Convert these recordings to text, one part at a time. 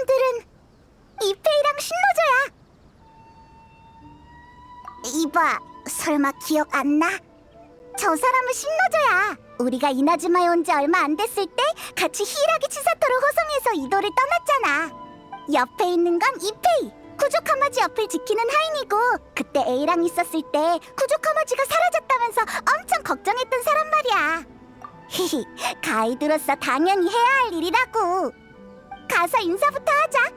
사람들은 이페이랑 신노조야. 이봐, 설마 기억 안 나? 저 사람은 신노조야. 우리가 이나즈마에 온 지 얼마 안 됐을 때 같이 히이라기 치사토를 호송해서 이도를 떠났잖아. 옆에 있는 건 이페이, 쿠조카마지 옆을 지키는 하인이고, 그때 A랑 있었을 때 쿠조카마지가 사라졌다면서 엄청 걱정했던 사람 말이야. 히히, 가이드로서 당연히 해야 할 일이라고. 가서 인사부터 하자.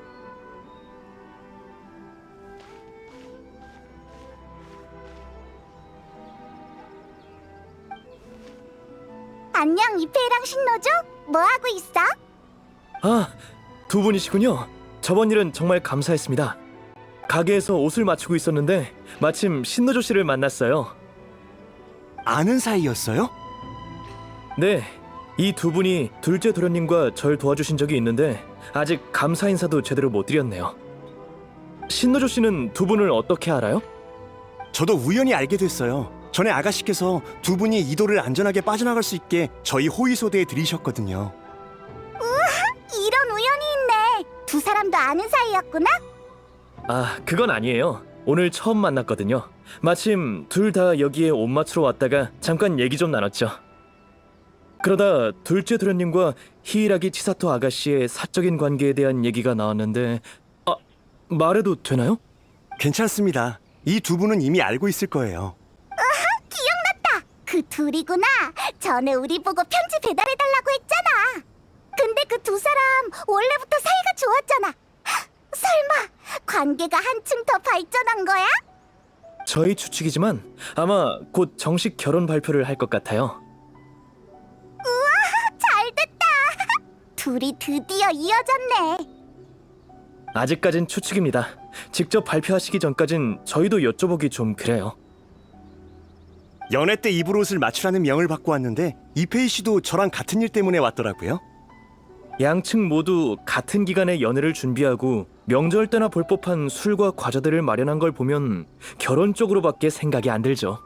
안녕, 이페이랑 신노조? 뭐하고 있어? 아, 두 분이시군요. 저번 일은 정말 감사했습니다. 가게에서 옷을 맞추고 있었는데 마침 신노조 씨를 만났어요. 아는 사이였어요? 네, 이 두 분이 둘째 도련님과 절 도와주신 적이 있는데 아직 감사 인사도 제대로 못 드렸네요. 신노조 씨는 두 분을 어떻게 알아요? 저도 우연히 알게 됐어요. 전에 아가씨께서 두 분이 이도를 안전하게 빠져나갈 수 있게 저희 호위소대에 들이셨거든요. 이런 우연이 있네. 두 사람도 아는 사이였구나? 아, 그건 아니에요. 오늘 처음 만났거든요. 마침 둘 다 여기에 옷 맞추러 왔다가 잠깐 얘기 좀 나눴죠. 그러다 둘째 도련님과 히이라기 치사토 아가씨의 사적인 관계에 대한 얘기가 나왔는데, 아, 말해도 되나요? 괜찮습니다. 이 두 분은 이미 알고 있을 거예요. 기억났다. 그 둘이구나. 전에 우리 보고 편지 배달해달라고 했잖아. 근데 그 두 사람 원래부터 사이가 좋았잖아. 설마 관계가 한층 더 발전한 거야? 저희 추측이지만 아마 곧 정식 결혼 발표를 할 것 같아요. 잘됐다. 둘이 드디어 이어졌네. 아직까진 추측입니다. 직접 발표하시기 전까진 저희도 여쭤보기 좀 그래요. 연애 때 입을 옷을 맞추라는 명을 받고 왔는데 이페이 씨도 저랑 같은 일 때문에 왔더라고요. 양측 모두 같은 기간에 연애를 준비하고 명절 때나 볼 법한 술과 과자들을 마련한 걸 보면 결혼 쪽으로밖에 생각이 안 들죠.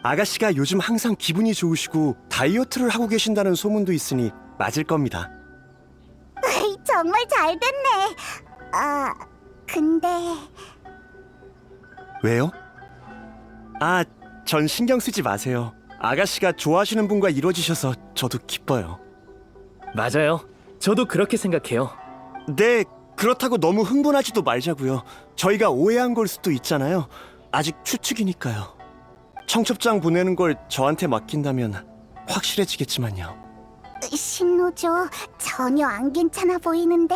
아가씨가 요즘 항상 기분이 좋으시고 다이어트를 하고 계신다는 소문도 있으니 맞을 겁니다. 정말 잘됐네. 아, 근데 왜요? 아, 전 신경 쓰지 마세요. 아가씨가 좋아하시는 분과 이루어지셔서 저도 기뻐요. 맞아요. 저도 그렇게 생각해요. 네, 그렇다고 너무 흥분하지도 말자고요. 저희가 오해한 걸 수도 있잖아요. 아직 추측이니까요. 청첩장 보내는 걸 저한테 맡긴다면 확실해지겠지만요. 신노조 전혀 안 괜찮아 보이는데.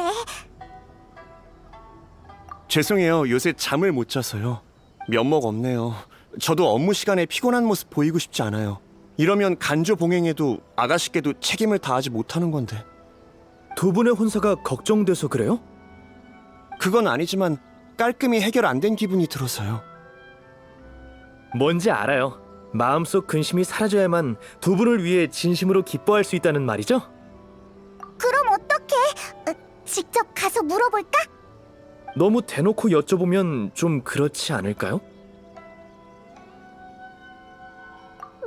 죄송해요. 요새 잠을 못 자서요. 면목 없네요. 저도 업무 시간에 피곤한 모습 보이고 싶지 않아요. 이러면 간조 봉행에도 아가씨께도 책임을 다하지 못하는 건데. 두 분의 혼사가 걱정돼서 그래요? 그건 아니지만 깔끔히 해결 안 된 기분이 들어서요. 뭔지 알아요. 마음속 근심이 사라져야만 두 분을 위해 진심으로 기뻐할 수 있다는 말이죠? 그럼 어떡해? 직접 가서 물어볼까? 너무 대놓고 여쭤보면 좀 그렇지 않을까요?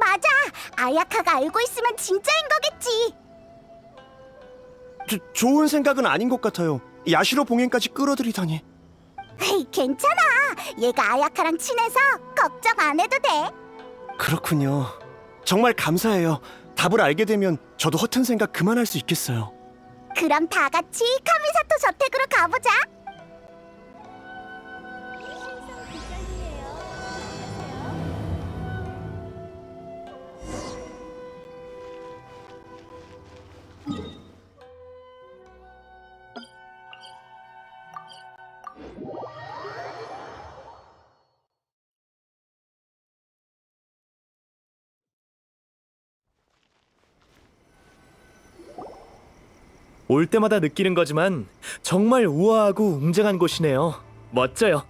맞아. 아야카가 알고 있으면 진짜인 거겠지. 좋은 생각은 아닌 것 같아요. 야시로 봉행까지 끌어들이다니. 에이, 괜찮아. 얘가 아야카랑 친해서 걱정 안 해도 돼. 그렇군요. 정말 감사해요. 답을 알게 되면 저도 허튼 생각 그만할 수 있겠어요. 그럼 다 같이 카미사토 저택으로 가보자. 올 때마다 느끼는 거지만 정말 우아하고 웅장한 곳이네요. 멋져요.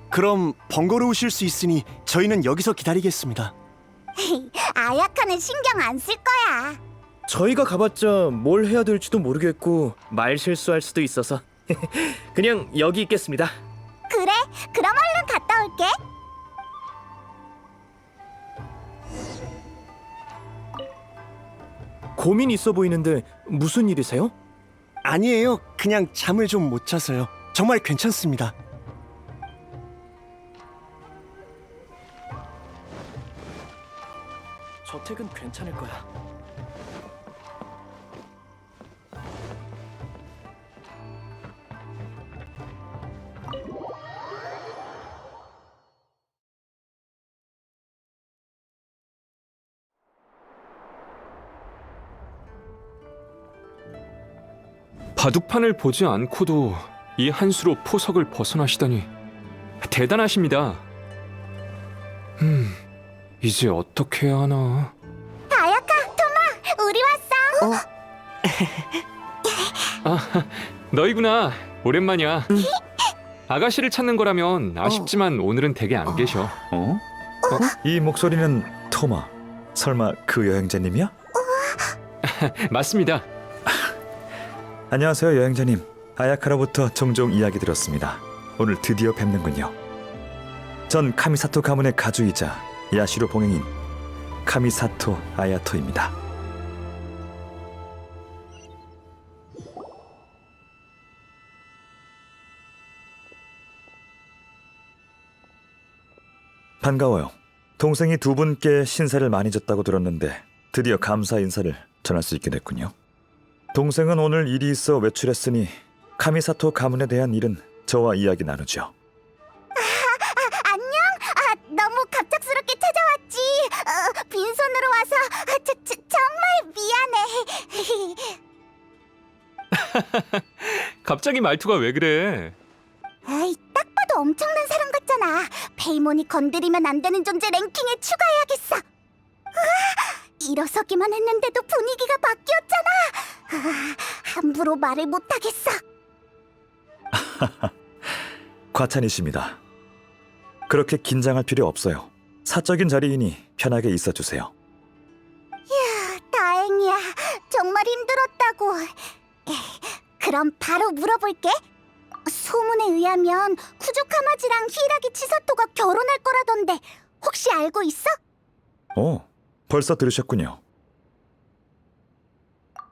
그럼 번거로우실 수 있으니 저희는 여기서 기다리겠습니다. 아야카는 신경 안 쓸 거야. 저희가 가봤자 뭘 해야 될지도 모르겠고 말 실수할 수도 있어서 그냥 여기 있겠습니다. 그래, 그럼 얼른 갔다 올게. 고민 있어 보이는데 무슨 일이세요? 아니에요. 그냥 잠을 좀 못 자서요. 정말 괜찮습니다. 저택은 괜찮을 거야. 바둑판을 보지 않고도 이 한 수로 포석을 벗어나시다니 대단하십니다. 이제 어떻게 해야 하나? 다야카, 토마, 우리 왔어. 너희구나. 오랜만이야. 아가씨를 찾는 거라면 아쉽지만 오늘은 댁에 안 계셔. 어? 이 목소리는 토마. 설마 그 여행자님이야? 맞습니다. 안녕하세요, 여행자님. 아야카로부터 종종 이야기 들었습니다. 오늘 드디어 뵙는군요. 전 카미사토 가문의 가주이자 야시로 봉행인 카미사토 아야토입니다. 반가워요. 동생이 두 분께 신세를 많이 졌다고 들었는데 드디어 감사 인사를 전할 수 있게 됐군요. 동생은 오늘 일이 있어 외출했으니 카미사토 가문에 대한 일은 저와 이야기 나누죠. 안녕. 너무 갑작스럽게 찾아왔지. 빈손으로 와서 정말 미안해. 갑자기 말투가 왜 그래? 에이, 딱 봐도 엄청난 사람 같잖아. 페이몬이 건드리면 안 되는 존재 랭킹에 추가해야겠어. 일어서기만 했는데도 분위기가 바뀌었잖아. 함부로 말을 못하겠어. 과찬이십니다. 그렇게 긴장할 필요 없어요. 사적인 자리이니 편하게 있어주세요. 다행이야. 정말 힘들었다고. 그럼 바로 물어볼게. 소문에 의하면 쿠조카마지랑 히라기 치사토가 결혼할 거라던데 혹시 알고 있어? 벌써 들으셨군요.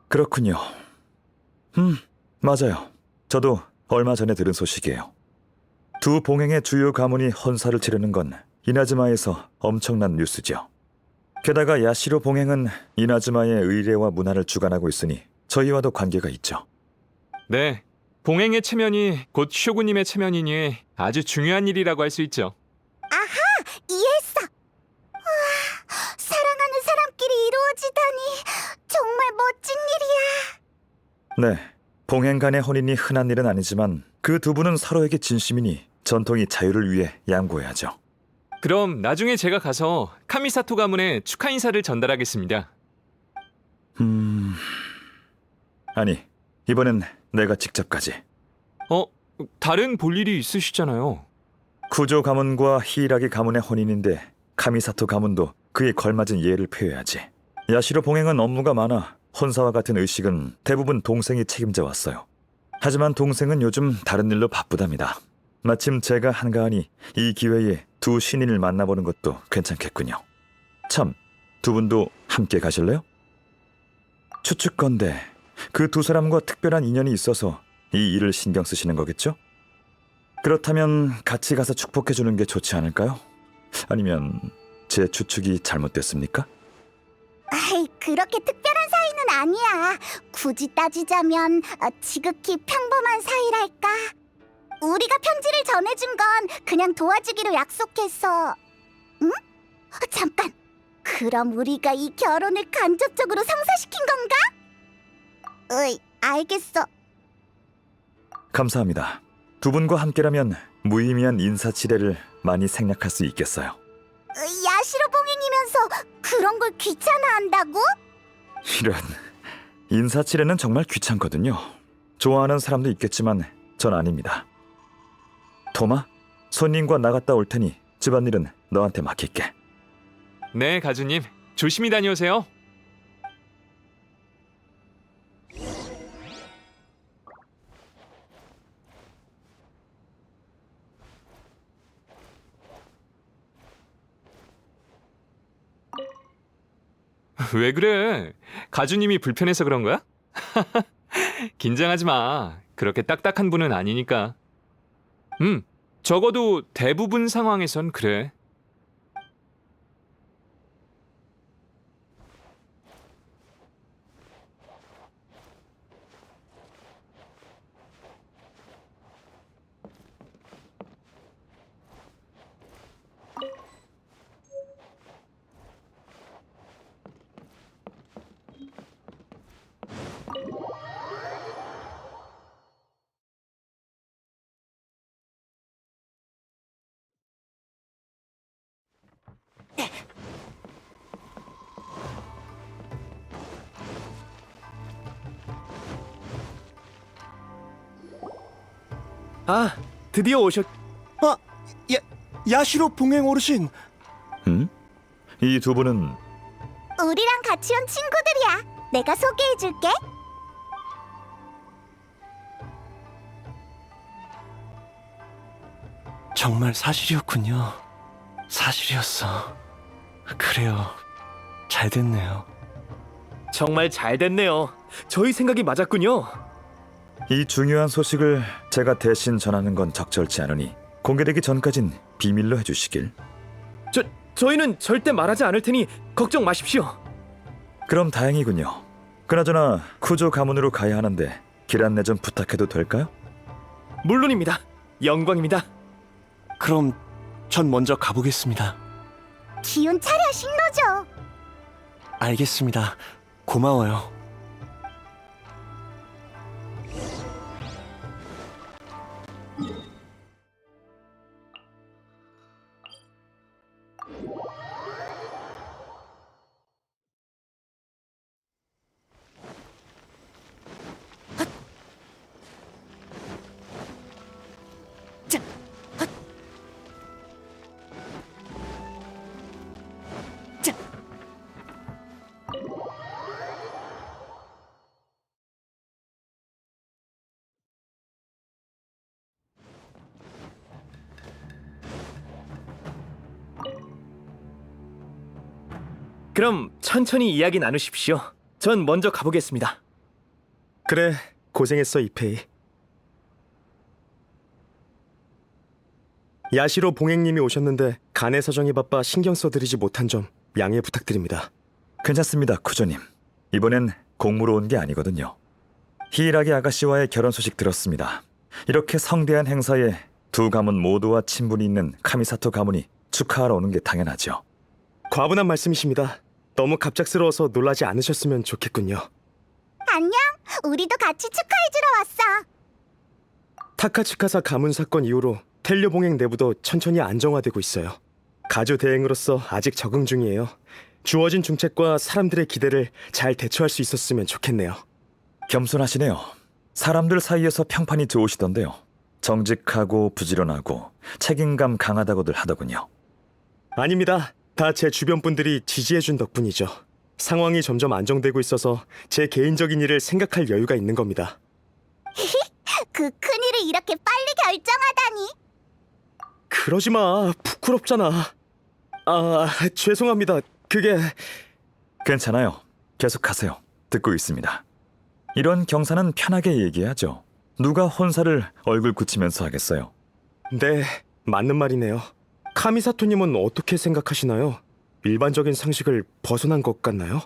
그렇군요. 맞아요. 저도 얼마 전에 들은 소식이에요. 두 봉행의 주요 가문이 헌사를 치르는 건 이나즈마에서 엄청난 뉴스죠. 게다가 야시로 봉행은 이나즈마의 의례와 문화를 주관하고 있으니 저희와도 관계가 있죠. 네. 봉행의 체면이 곧 쇼구님의 체면이니 아주 중요한 일이라고 할 수 있죠. 이해했어. 사랑하는 사람끼리 이루어지다니 정말 멋진 일이야. 네, 봉행 간의 혼인이 흔한 일은 아니지만 그 두 분은 서로에게 진심이니 전통이 자유를 위해 양보해야죠. 그럼 나중에 제가 가서 카미사토 가문에 축하 인사를 전달하겠습니다. 아니, 이번엔 내가 직접 가지. 다른 볼 일이 있으시잖아요. 쿠조 가문과 히이라기 가문의 혼인인데 카미사토 가문도 그에 걸맞은 예를 표해야지. 야시로 봉행은 업무가 많아 혼사와 같은 의식은 대부분 동생이 책임져 왔어요. 하지만 동생은 요즘 다른 일로 바쁘답니다. 마침 제가 한가하니 이 기회에 두 신인을 만나보는 것도 괜찮겠군요. 참, 두 분도 함께 가실래요? 추측건데 그 두 사람과 특별한 인연이 있어서 이 일을 신경 쓰시는 거겠죠? 그렇다면 같이 가서 축복해주는 게 좋지 않을까요? 아니면 제 추측이 잘못됐습니까? 아이, 그렇게 특별한 사이는 아니야. 굳이 따지자면 지극히 평범한 사이랄까. 우리가 편지를 전해준 건 그냥 도와주기로 약속했어. 응? 잠깐. 그럼 우리가 이 결혼을 간접적으로 성사시킨 건가? 알겠어. 감사합니다. 두 분과 함께라면 무의미한 인사치레를 많이 생략할 수 있겠어요. 야시로 봉행이면서 그런 걸 귀찮아한다고? 이런, 인사치레는 정말 귀찮거든요. 좋아하는 사람도 있겠지만 전 아닙니다. 토마, 손님과 나갔다 올 테니 집안일은 너한테 맡길게. 네, 가주님. 조심히 다녀오세요. 왜 그래? 가주님이 불편해서 그런 거야? 긴장하지 마. 그렇게 딱딱한 분은 아니니까. 적어도 대부분 상황에선 그래. 아, 드디어 오셨... 아, 야시로 봉행 어르신. 이 두 분은 우리랑 같이 온 친구들이야. 내가 소개해줄게. 정말 사실이었군요. 사실이었어. 그래요. 잘 됐네요. 정말 잘 됐네요. 저희 생각이 맞았군요. 이 중요한 소식을 제가 대신 전하는 건 적절치 않으니 공개되기 전까진 비밀로 해주시길. 저희는 절대 말하지 않을 테니 걱정 마십시오. 그럼 다행이군요. 그나저나 쿠조 가문으로 가야 하는데 길 안내 좀 부탁해도 될까요? 물론입니다. 영광입니다. 그럼 전 먼저 가보겠습니다. 기운 차려, 신노조. 알겠습니다. 고마워요. 그럼 천천히 이야기 나누십시오. 전 먼저 가보겠습니다. 그래, 고생했어 이페이. 야시로 봉행님이 오셨는데 간의 사정이 바빠 신경 써드리지 못한 점 양해 부탁드립니다. 괜찮습니다, 쿠조님. 이번엔 공무로 온 게 아니거든요. 히이라기 아가씨와의 결혼 소식 들었습니다. 이렇게 성대한 행사에 두 가문 모두와 친분이 있는 카미사토 가문이 축하하러 오는 게 당연하죠. 과분한 말씀이십니다. 너무 갑작스러워서 놀라지 않으셨으면 좋겠군요. 안녕. 우리도 같이 축하해주러 왔어. 타카츠카사 가문 사건 이후로 텔료 봉행 내부도 천천히 안정화되고 있어요. 가주 대행으로서 아직 적응 중이에요. 주어진 중책과 사람들의 기대를 잘 대처할 수 있었으면 좋겠네요. 겸손하시네요. 사람들 사이에서 평판이 좋으시던데요. 정직하고 부지런하고 책임감 강하다고들 하더군요. 아닙니다. 다 제 주변 분들이 지지해준 덕분이죠. 상황이 점점 안정되고 있어서 제 개인적인 일을 생각할 여유가 있는 겁니다. 그 큰일을 이렇게 빨리 결정하다니. 그러지 마. 부끄럽잖아. 아, 죄송합니다. 그게... 괜찮아요. 계속하세요. 듣고 있습니다. 이런 경사는 편하게 얘기하죠. 누가 혼사를 얼굴 굳히면서 하겠어요. 네, 맞는 말이네요. 카미사토님은 어떻게 생각하시나요? 일반적인 상식을 벗어난 것 같나요?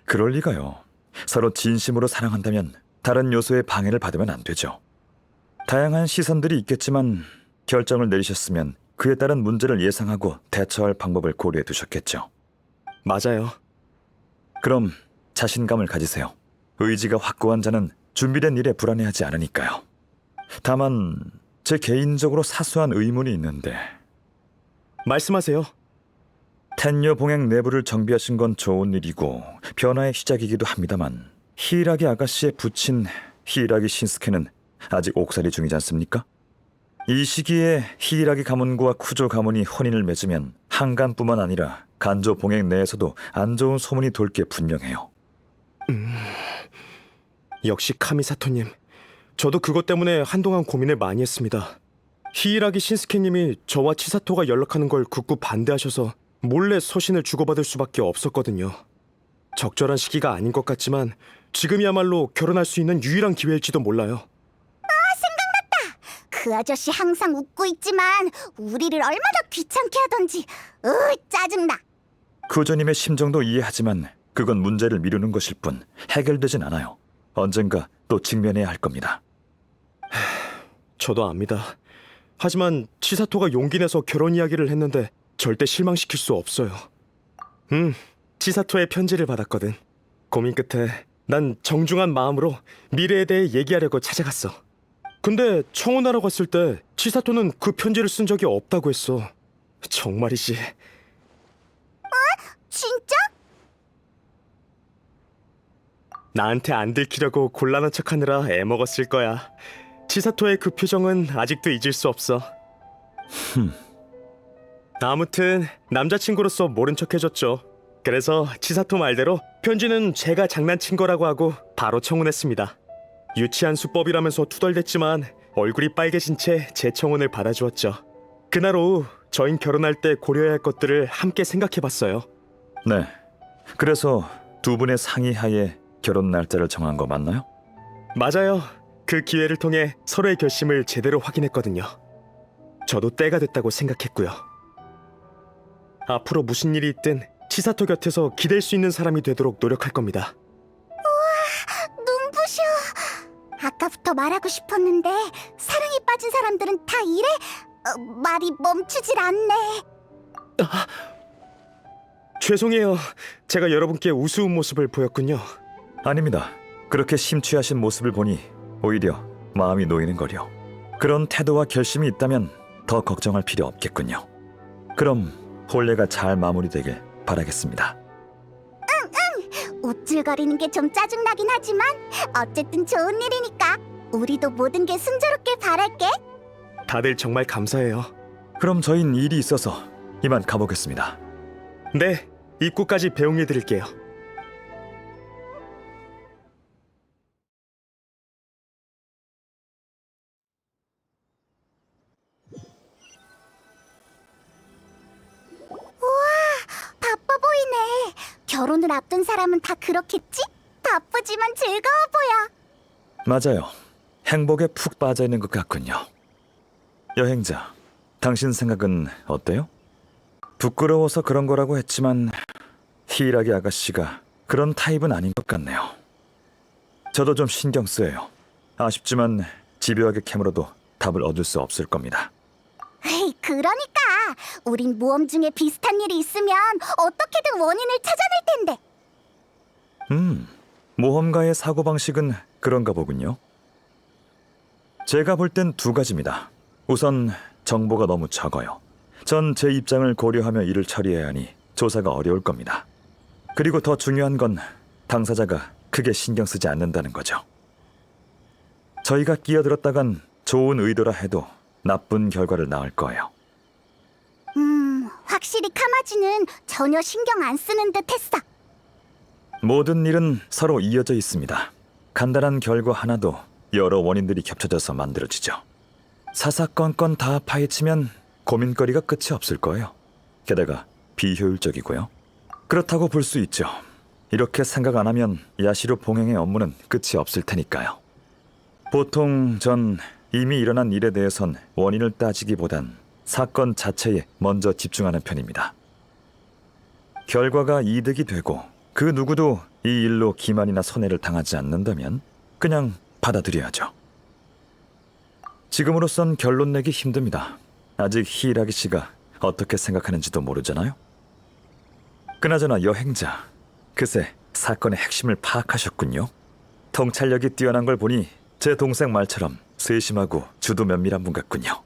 그럴 리가요. 서로 진심으로 사랑한다면 다른 요소의 방해를 받으면 안 되죠. 다양한 시선들이 있겠지만 결정을 내리셨으면 그에 따른 문제를 예상하고 대처할 방법을 고려해 두셨겠죠. 맞아요. 그럼 자신감을 가지세요. 의지가 확고한 자는 준비된 일에 불안해하지 않으니까요. 다만 제 개인적으로 사소한 의문이 있는데 말씀하세요. 텐요 봉행 내부를 정비하신 건 좋은 일이고 변화의 시작이기도 합니다만 히이라기 아가씨의 부친 히이라기 신스케는 아직 옥살이 중이지 않습니까? 이 시기에 히이라기 가문과 쿠조 가문이 혼인을 맺으면 한간뿐만 아니라 간조 봉행 내에서도 안 좋은 소문이 돌 게 분명해요. 역시 카미사토님. 저도 그것 때문에 한동안 고민을 많이 했습니다. 히이라기 신스케님이 저와 치사토가 연락하는 걸 극구 반대하셔서 몰래 서신을 주고받을 수밖에 없었거든요. 적절한 시기가 아닌 것 같지만 지금이야말로 결혼할 수 있는 유일한 기회일지도 몰라요. 그 아저씨 항상 웃고 있지만 우리를 얼마나 귀찮게 하던지 짜증나. 구조님의 심정도 이해하지만 그건 문제를 미루는 것일 뿐 해결되진 않아요. 언젠가 또 직면해야 할 겁니다. 저도 압니다. 하지만 치사토가 용기 내서 결혼 이야기를 했는데 절대 실망시킬 수 없어요. 치사토의 편지를 받았거든. 고민 끝에 난 정중한 마음으로 미래에 대해 얘기하려고 찾아갔어. 근데 청혼하러 갔을 때 치사토는 그 편지를 쓴 적이 없다고 했어. 정말이지. 진짜? 나한테 안 들키려고 곤란한 척하느라 애먹었을 거야. 치사토의 그 표정은 아직도 잊을 수 없어. 아무튼 남자친구로서 모른 척 해줬죠. 그래서 치사토 말대로 편지는 제가 장난친 거라고 하고 바로 청혼했습니다. 유치한 수법이라면서 투덜댔지만 얼굴이 빨개진 채 제 청혼을 받아주었죠. 그날 오후 저흰 결혼할 때 고려해야 할 것들을 함께 생각해봤어요. 네. 그래서 두 분의 상의하에 결혼 날짜를 정한 거 맞나요? 맞아요. 그 기회를 통해 서로의 결심을 제대로 확인했거든요. 저도 때가 됐다고 생각했고요. 앞으로 무슨 일이 있든 치사토 곁에서 기댈 수 있는 사람이 되도록 노력할 겁니다. 눈부셔. 아까부터 말하고 싶었는데 사랑에 빠진 사람들은 다 이래? 말이 멈추질 않네. 죄송해요. 제가 여러분께 우스운 모습을 보였군요. 아닙니다. 그렇게 심취하신 모습을 보니 오히려 마음이 놓이는 거려. 그런 태도와 결심이 있다면 더 걱정할 필요 없겠군요. 그럼 혼례가 잘 마무리되길 바라겠습니다. 우쭐거리는 게 좀 짜증나긴 하지만 어쨌든 좋은 일이니까 우리도 모든 게 순조롭게 바랄게. 다들 정말 감사해요. 그럼 저흰 일이 있어서 이만 가보겠습니다. 네, 입구까지 배웅해 드릴게요. 바빠 보이네. 결혼을 앞둔 사람은 다 그렇겠지? 바쁘지만 즐거워 보여. 맞아요. 행복에 푹 빠져 있는 것 같군요. 여행자, 당신 생각은 어때요? 부끄러워서 그런 거라고 했지만 히이라기 아가씨가 그런 타입은 아닌 것 같네요. 저도 좀 신경 쓰여요. 아쉽지만 집요하게 캐물어도 답을 얻을 수 없을 겁니다. 에이, 그러니까 우린 모험 중에 비슷한 일이 있으면 어떻게든 원인을 찾아낼 텐데. 모험가의 사고방식은 그런가 보군요. 제가 볼 땐 두 가지입니다. 우선 정보가 너무 적어요. 전 제 입장을 고려하며 일을 처리해야 하니 조사가 어려울 겁니다. 그리고 더 중요한 건 당사자가 크게 신경 쓰지 않는다는 거죠. 저희가 끼어들었다간 좋은 의도라 해도 나쁜 결과를 낳을 거예요. 확실히 카마지는 전혀 신경 안 쓰는 듯 했어. 모든 일은 서로 이어져 있습니다. 간단한 결과 하나도 여러 원인들이 겹쳐져서 만들어지죠. 사사건건 다 파헤치면 고민거리가 끝이 없을 거예요. 게다가 비효율적이고요. 그렇다고 볼 수 있죠. 이렇게 생각 안 하면 야시로 봉행의 업무는 끝이 없을 테니까요. 보통 전 이미 일어난 일에 대해선 원인을 따지기보단 사건 자체에 먼저 집중하는 편입니다. 결과가 이득이 되고 그 누구도 이 일로 기만이나 손해를 당하지 않는다면 그냥 받아들여야죠. 지금으로선 결론 내기 힘듭니다. 아직 히이라기 씨가 어떻게 생각하는지도 모르잖아요. 그나저나 여행자, 그새 사건의 핵심을 파악하셨군요. 통찰력이 뛰어난 걸 보니 제 동생 말처럼 세심하고 주도 면밀한 분 같군요.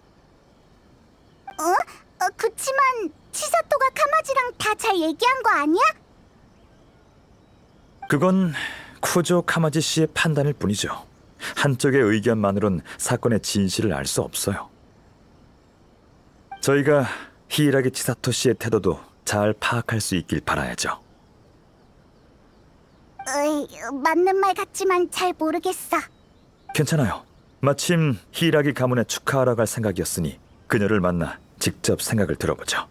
그치만 치사토가 카마지랑 다 잘 얘기한 거 아니야? 그건 쿠조 카마지 씨의 판단일 뿐이죠. 한쪽의 의견만으론 사건의 진실을 알 수 없어요. 저희가 히이라기 치사토 씨의 태도도 잘 파악할 수 있길 바라야죠. 맞는 말 같지만 잘 모르겠어. 괜찮아요. 마침 히이라기 가문에 축하하러 갈 생각이었으니 그녀를 만나 직접 생각을 들어보죠.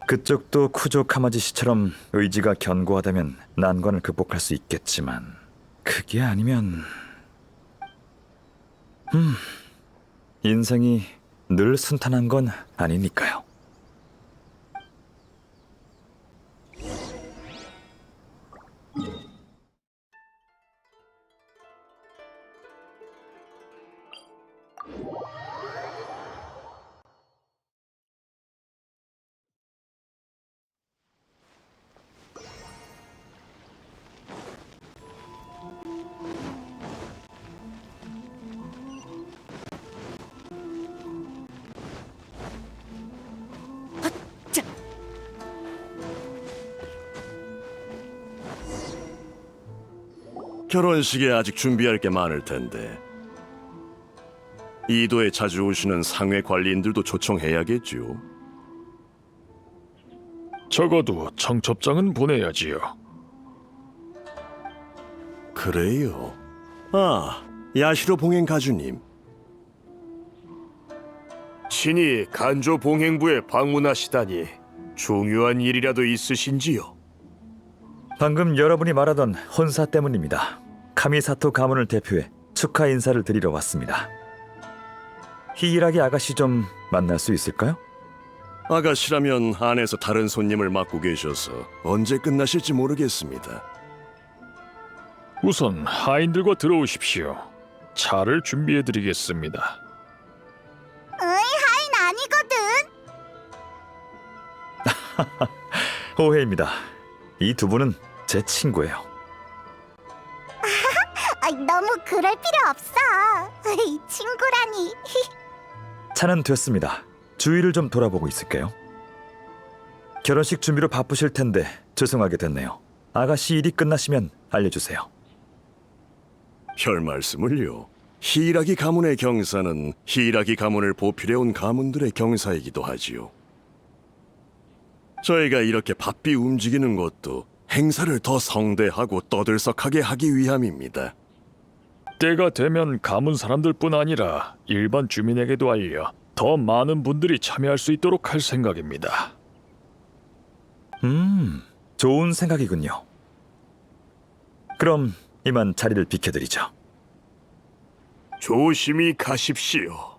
그쪽도 쿠조 카마지 씨처럼 의지가 견고하다면 난관을 극복할 수 있겠지만 그게 아니면 인생이 늘 순탄한 건 아니니까요. 결혼식에 아직 준비할 게 많을 텐데 이도에 자주 오시는 상회 관리인들도 초청해야겠지요. 적어도 청첩장은 보내야지요. 그래요. 아, 야시로 봉행 가주님. 친히 간조 봉행부에 방문하시다니 중요한 일이라도 있으신지요? 방금 여러분이 말하던 혼사 때문입니다. 카미사토 가문을 대표해 축하 인사를 드리러 왔습니다. 히이라기 아가씨 좀 만날 수 있을까요? 아가씨라면 안에서 다른 손님을 맡고 계셔서 언제 끝나실지 모르겠습니다. 우선 하인들과 들어오십시오. 차를 준비해드리겠습니다. 하인 아니거든. 오해입니다. 이 두 분은 제 친구예요. 너무 그럴 필요 없어. 친구라니. 차는 됐습니다. 주위를 좀 돌아보고 있을게요. 결혼식 준비로 바쁘실 텐데 죄송하게 됐네요. 아가씨 일이 끝나시면 알려주세요. 별 말씀을요. 히이라기 가문의 경사는 히이라기 가문을 보필해온 가문들의 경사이기도 하지요. 저희가 이렇게 바삐 움직이는 것도 행사를 더 성대하고 떠들썩하게 하기 위함입니다. 때가 되면 가문 사람들뿐 아니라 일반 주민에게도 알려 더 많은 분들이 참여할 수 있도록 할 생각입니다. 좋은 생각이군요. 그럼 이만 자리를 비켜드리죠. 조심히 가십시오.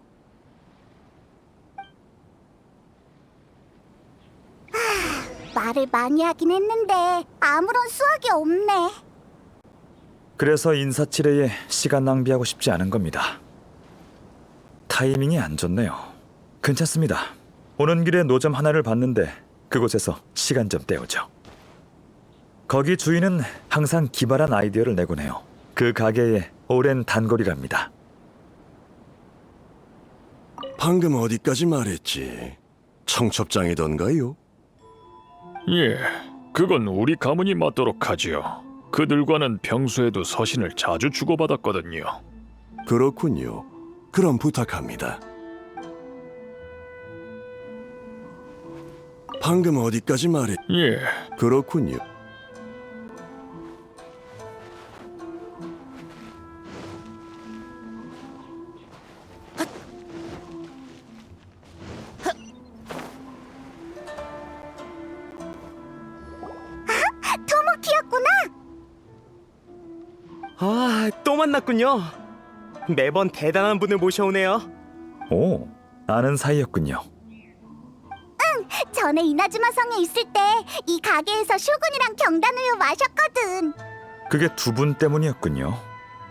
말을 많이 하긴 했는데 아무런 수확이 없네. 그래서 인사치레에 시간 낭비하고 싶지 않은 겁니다. 타이밍이 안 좋네요. 괜찮습니다. 오는 길에 노점 하나를 봤는데 그곳에서 시간 좀 때우죠. 거기 주인은 항상 기발한 아이디어를 내곤 해요. 그 가게의 오랜 단골이랍니다. 방금 어디까지 말했지? 청첩장이던가요? 예, 그건 우리 가문이 맡도록 하지요. 그들과는 평소에도 서신을 자주 주고받았거든요. 그렇군요. 그럼 부탁합니다. 방금 어디까지 말했... 예, 그렇군요. 토모키였구나. 아, 또 만났군요. 매번 대단한 분을 모셔오네요. 오, 아는 사이였군요. 전에 이나즈마 성에 있을 때 이 가게에서 쇼군이랑 경단 우유 마셨거든. 그게 두 분 때문이었군요.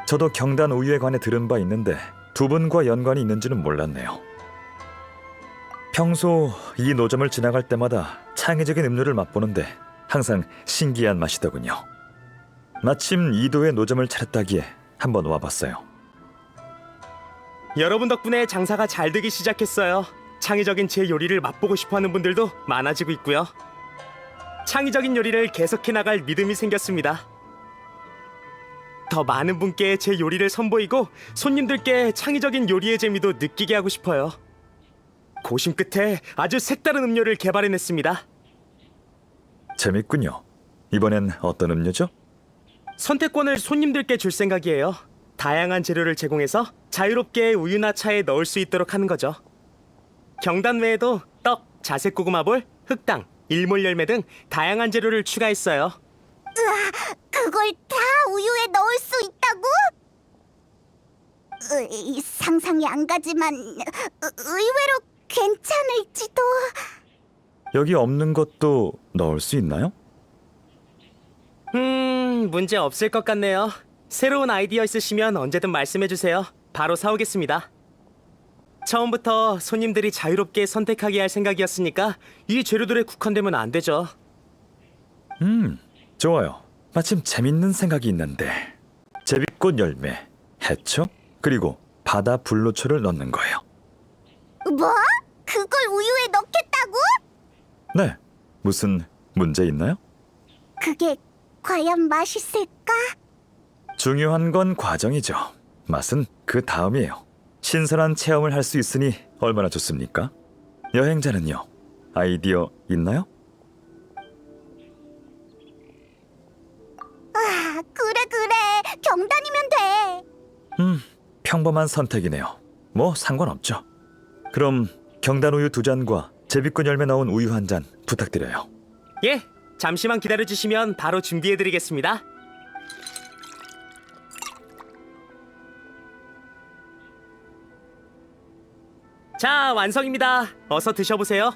저도 경단 우유에 관해 들은 바 있는데 두 분과 연관이 있는지는 몰랐네요. 평소 이 노점을 지나갈 때마다 창의적인 음료를 맛보는데 항상 신기한 맛이더군요. 마침 이도에 노점을 차렸다기에 한번 와봤어요. 여러분 덕분에 장사가 잘 되기 시작했어요. 창의적인 제 요리를 맛보고 싶어하는 분들도 많아지고 있고요. 창의적인 요리를 계속해 나갈 믿음이 생겼습니다. 더 많은 분께 제 요리를 선보이고 손님들께 창의적인 요리의 재미도 느끼게 하고 싶어요. 고심 끝에 아주 색다른 음료를 개발해냈습니다. 재밌군요. 이번엔 어떤 음료죠? 선택권을 손님들께 줄 생각이에요. 다양한 재료를 제공해서 자유롭게 우유나 차에 넣을 수 있도록 하는 거죠. 경단 외에도 떡, 자색 고구마볼, 흑당, 일몰 열매 등 다양한 재료를 추가했어요. 그걸 다 우유에 넣을 넣을 수 있다고? 상상이 안 가지만 의외로 괜찮을지도. 여기 없는 것도 넣을 수 있나요? 문제 없을 것 같네요. 새로운 아이디어 있으시면 언제든 말씀해 주세요. 바로 사오겠습니다. 처음부터 손님들이 자유롭게 선택하게 할 생각이었으니까 이 재료들에 국한되면 안 되죠. 좋아요. 마침 재밌는 생각이 있는데 제비꽃 열매, 해초, 그리고 바다 불로초를 넣는 거예요. 뭐? 그걸 우유에 넣겠다고? 네, 무슨 문제 있나요? 그게 과연 맛있을까? 중요한 건 과정이죠. 맛은 그 다음이에요. 신선한 체험을 할 수 있으니 얼마나 좋습니까? 여행자는요, 아이디어 있나요? 아, 그래. 경단이면 돼. 평범한 선택이네요. 뭐 상관없죠. 그럼 경단우유 2잔과 제비꽃 열매 넣은 우유 1잔 부탁드려요. 예, 잠시만 기다려주시면 바로 준비해드리겠습니다. 자, 완성입니다. 어서 드셔보세요.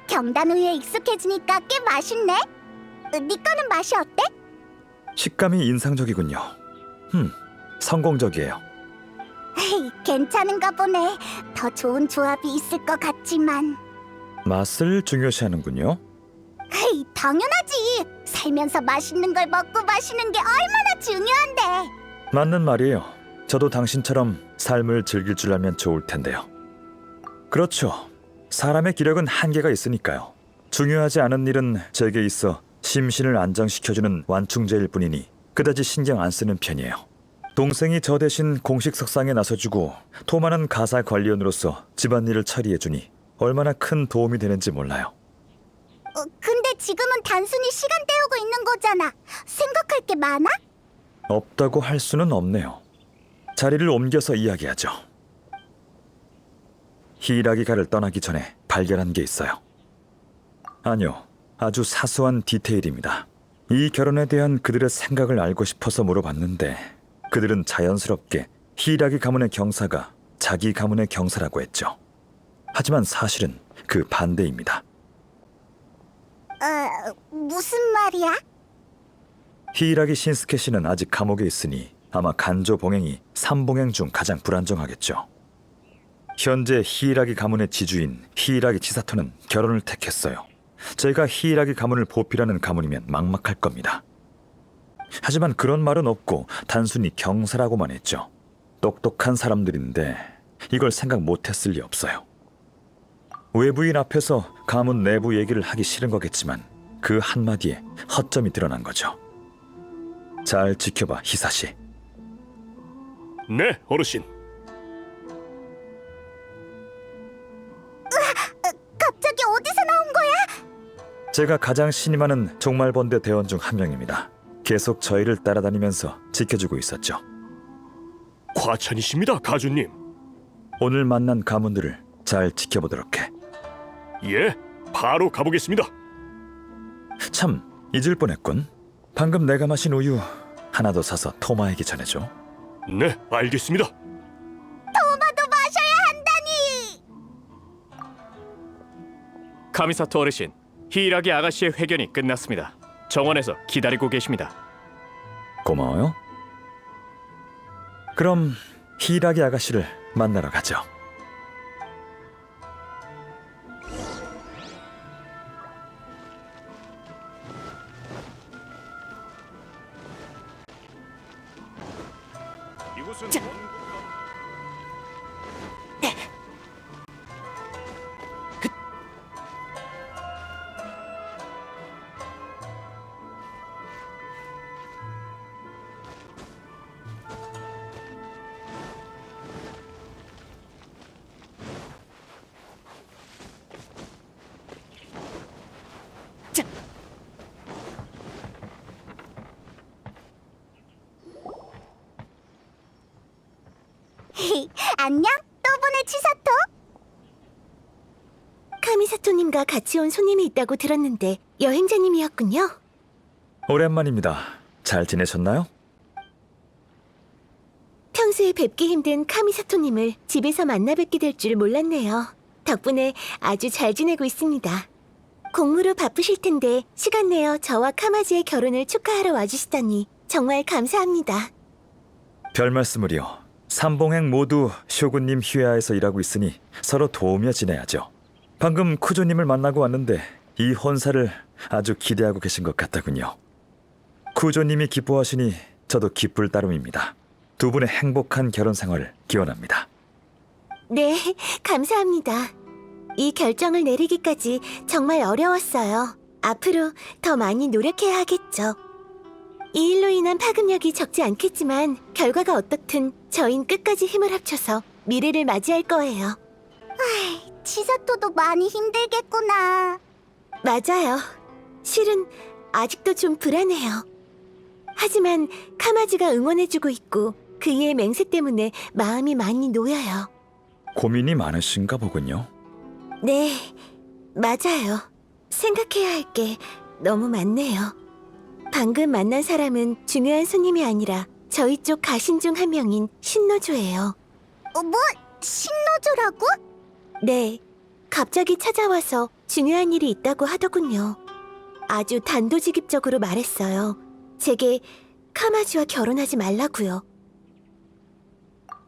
경단 우유에 익숙해지니까 꽤 맛있네. 네 거는 맛이 어때? 식감이 인상적이군요. 성공적이에요. 괜찮은가 보네. 더 좋은 조합이 있을 것 같지만. 맛을 중요시하는군요. 당연하지. 살면서 맛있는 걸 먹고 마시는 게 얼마나 중요한데. 맞는 말이에요. 저도 당신처럼 삶을 즐길 줄 알면 좋을 텐데요. 그렇죠. 사람의 기력은 한계가 있으니까요. 중요하지 않은 일은 제게 있어 심신을 안정시켜주는 완충제일 뿐이니 그다지 신경 안 쓰는 편이에요. 동생이 저 대신 공식 석상에 나서주고 토마는 가사 관리원으로서 집안일을 처리해주니 얼마나 큰 도움이 되는지 몰라요. 근데 지금은 단순히 시간 때우고 있는 거잖아. 생각할 게 많아? 없다고 할 수는 없네요. 자리를 옮겨서 이야기하죠. 히라기가를 떠나기 전에 발견한 게 있어요. 아니요, 아주 사소한 디테일입니다. 이 결혼에 대한 그들의 생각을 알고 싶어서 물어봤는데 그들은 자연스럽게 히라기 가문의 경사가 자기 가문의 경사라고 했죠. 하지만 사실은 그 반대입니다. 무슨 말이야? 히라기 신스케 씨는 아직 감옥에 있으니 아마 간조 봉행이 3봉행 중 가장 불안정하겠죠. 현재 히라기 가문의 지주인 히라기 치사토는 결혼을 택했어요. 제가 히라기 가문을 보필하는 가문이면 막막할 겁니다. 하지만 그런 말은 없고 단순히 경사라고만 했죠. 똑똑한 사람들인데 이걸 생각 못했을 리 없어요. 외부인 앞에서 가문 내부 얘기를 하기 싫은 거겠지만 그 한마디에 허점이 드러난 거죠. 잘 지켜봐, 히사시. 네, 어르신. 갑자기 어디서 나온 거야? 제가 가장 신임하는 종말번대 대원 중 한 명입니다. 계속 저희를 따라다니면서 지켜주고 있었죠. 과찬이십니다, 가주님. 오늘 만난 가문들을 잘 지켜보도록 해. 예, 바로 가보겠습니다. 참, 잊을 뻔했군. 방금 내가 마신 우유 하나 더 사서 토마에게 전해줘. 네, 알겠습니다. 토마도 마셔야 한다니. 카미사토 어르신, 히라기 아가씨의 회견이 끝났습니다. 정원에서 기다리고 계십니다. 고마워요. 그럼 히라기 아가씨를 만나러 가죠. 이곳은 안녕, 또 보네 치사토. 카미사토님과 같이 온 손님이 있다고 들었는데 여행자님이었군요. 오랜만입니다. 잘 지내셨나요? 평소에 뵙기 힘든 카미사토님을 집에서 만나 뵙게 될 줄 몰랐네요. 덕분에 아주 잘 지내고 있습니다. 공무로 바쁘실 텐데 시간 내어 저와 카마지의 결혼을 축하하러 와주시다니 정말 감사합니다. 별 말씀을요. 삼봉행 모두 쇼군님 휘하에서 일하고 있으니 서로 도우며 지내야죠. 방금 쿠조님을 만나고 왔는데 이 혼사를 아주 기대하고 계신 것 같더군요. 쿠조님이 기뻐하시니 저도 기쁠 따름입니다. 두 분의 행복한 결혼 생활을 기원합니다. 네, 감사합니다. 이 결정을 내리기까지 정말 어려웠어요. 앞으로 더 많이 노력해야 하겠죠. 이 일로 인한 파급력이 적지 않겠지만 결과가 어떻든 저흰 끝까지 힘을 합쳐서 미래를 맞이할 거예요. 치사토도 많이 힘들겠구나. 맞아요. 실은 아직도 좀 불안해요. 하지만 카마지가 응원해주고 있고 그이의 맹세 때문에 마음이 많이 놓여요. 고민이 많으신가 보군요. 네, 맞아요. 생각해야 할 게 너무 많네요. 방금 만난 사람은 중요한 손님이 아니라 저희 쪽 가신 중 한 명인 신노조예요. 뭐? 신노조라고? 네, 갑자기 찾아와서 중요한 일이 있다고 하더군요. 아주 단도직입적으로 말했어요. 제게 카마지와 결혼하지 말라고요.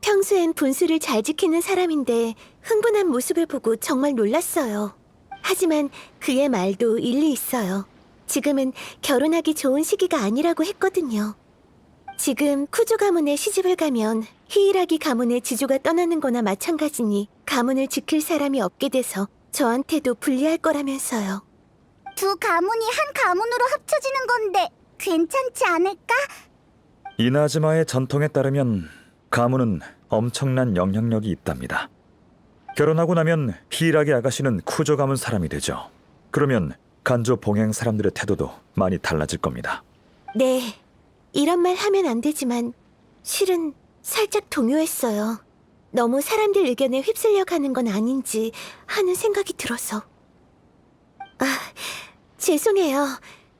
평소엔 분수를 잘 지키는 사람인데 흥분한 모습을 보고 정말 놀랐어요. 하지만 그의 말도 일리 있어요. 지금은 결혼하기 좋은 시기가 아니라고 했거든요. 지금 쿠조 가문에 시집을 가면 히이라기 가문의 지주가 떠나는 거나 마찬가지니 가문을 지킬 사람이 없게 돼서 저한테도 불리할 거라면서요. 두 가문이 한 가문으로 합쳐지는 건데 괜찮지 않을까? 이나즈마의 전통에 따르면 가문은 엄청난 영향력이 있답니다. 결혼하고 나면 히이라기 아가씨는 쿠조 가문 사람이 되죠. 그러면 간조 봉행 사람들의 태도도 많이 달라질 겁니다. 네, 이런 말 하면 안 되지만 실은 살짝 동요했어요. 너무 사람들 의견에 휩쓸려 가는 건 아닌지 하는 생각이 들어서. 죄송해요.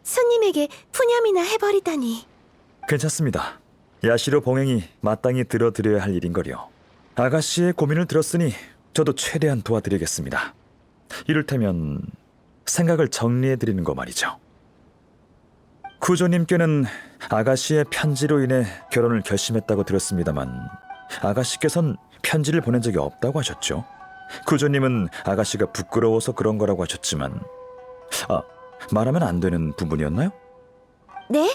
손님에게 푸념이나 해버리다니. 괜찮습니다. 야시로 봉행이 마땅히 들어드려야 할 일인걸요. 아가씨의 고민을 들었으니 저도 최대한 도와드리겠습니다. 이를테면 생각을 정리해드리는 거 말이죠. 쿠조님께는 아가씨의 편지로 인해 결혼을 결심했다고 들었습니다만 아가씨께선 편지를 보낸 적이 없다고 하셨죠. 쿠조님은 아가씨가 부끄러워서 그런 거라고 하셨지만 말하면 안 되는 부분이었나요? 네?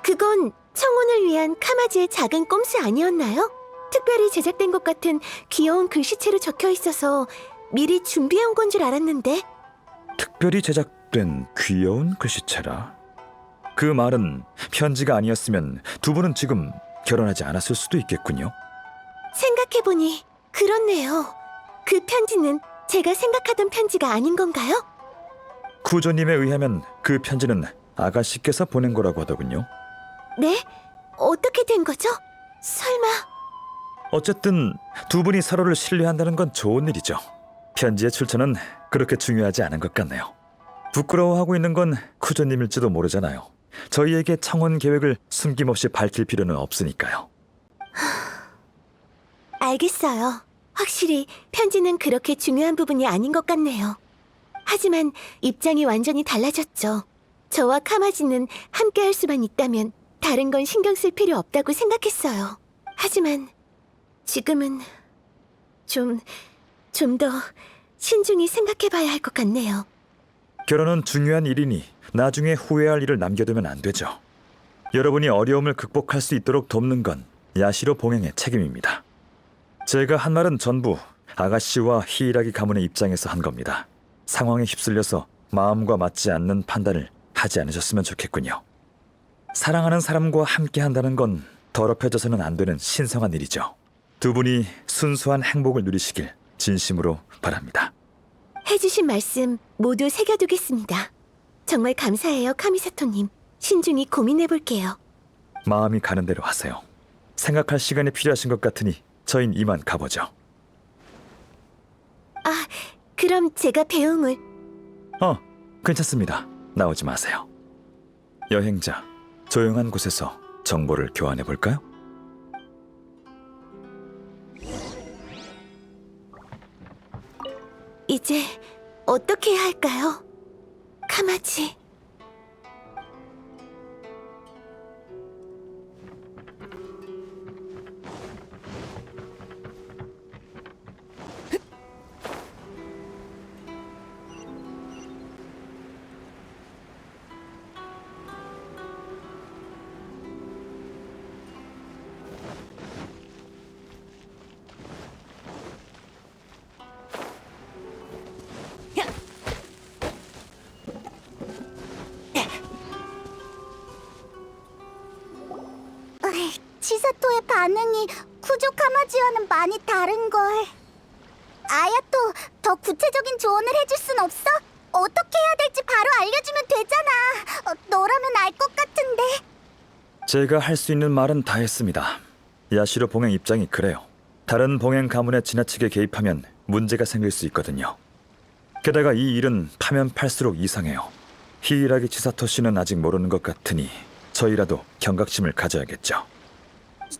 그건 청혼을 위한 카마지의 작은 꼼수 아니었나요? 특별히 제작된 것 같은 귀여운 글씨체로 적혀 있어서 미리 준비해온 건 줄 알았는데. 특별히 제작된 귀여운 글씨체라. 그 말은 편지가 아니었으면 두 분은 지금 결혼하지 않았을 수도 있겠군요. 생각해보니 그렇네요. 그 편지는 제가 생각하던 편지가 아닌 건가요? 쿠조님에 의하면 그 편지는 아가씨께서 보낸 거라고 하더군요. 네? 어떻게 된 거죠? 설마... 어쨌든 두 분이 서로를 신뢰한다는 건 좋은 일이죠. 편지의 출처는 그렇게 중요하지 않은 것 같네요. 부끄러워하고 있는 건 쿠조님일지도 모르잖아요. 저희에게 청혼 계획을 숨김없이 밝힐 필요는 없으니까요. 알겠어요. 확실히 편지는 그렇게 중요한 부분이 아닌 것 같네요. 하지만 입장이 완전히 달라졌죠. 저와 카마지는 함께 할 수만 있다면 다른 건 신경 쓸 필요 없다고 생각했어요. 하지만 지금은 좀 더 신중히 생각해봐야 할 것 같네요. 결혼은 중요한 일이니 나중에 후회할 일을 남겨두면 안 되죠. 여러분이 어려움을 극복할 수 있도록 돕는 건 야시로 봉행의 책임입니다. 제가 한 말은 전부 아가씨와 히이라기 가문의 입장에서 한 겁니다. 상황에 휩쓸려서 마음과 맞지 않는 판단을 하지 않으셨으면 좋겠군요. 사랑하는 사람과 함께 한다는 건 더럽혀져서는 안 되는 신성한 일이죠. 두 분이 순수한 행복을 누리시길 진심으로 바랍니다. 해주신 말씀 모두 새겨두겠습니다. 정말 감사해요, 카미사토님. 신중히 고민해볼게요. 마음이 가는 대로 하세요. 생각할 시간이 필요하신 것 같으니 저흰 이만 가보죠. 그럼 제가 배웅을... 괜찮습니다. 나오지 마세요. 여행자, 조용한 곳에서 정보를 교환해 볼까요? 이제 어떻게 해야 할까요? 카마지. 치사토의 반응이 쿠조 카마지와는 많이 다른걸. 아야토, 더 구체적인 조언을 해줄 순 없어? 어떻게 해야 될지 바로 알려주면 되잖아. 너라면 알 것 같은데. 제가 할 수 있는 말은 다 했습니다. 야시로 봉행 입장이 그래요. 다른 봉행 가문에 지나치게 개입하면 문제가 생길 수 있거든요. 게다가 이 일은 파면 팔수록 이상해요. 히이라기 치사토 씨는 아직 모르는 것 같으니 저희라도 경각심을 가져야겠죠.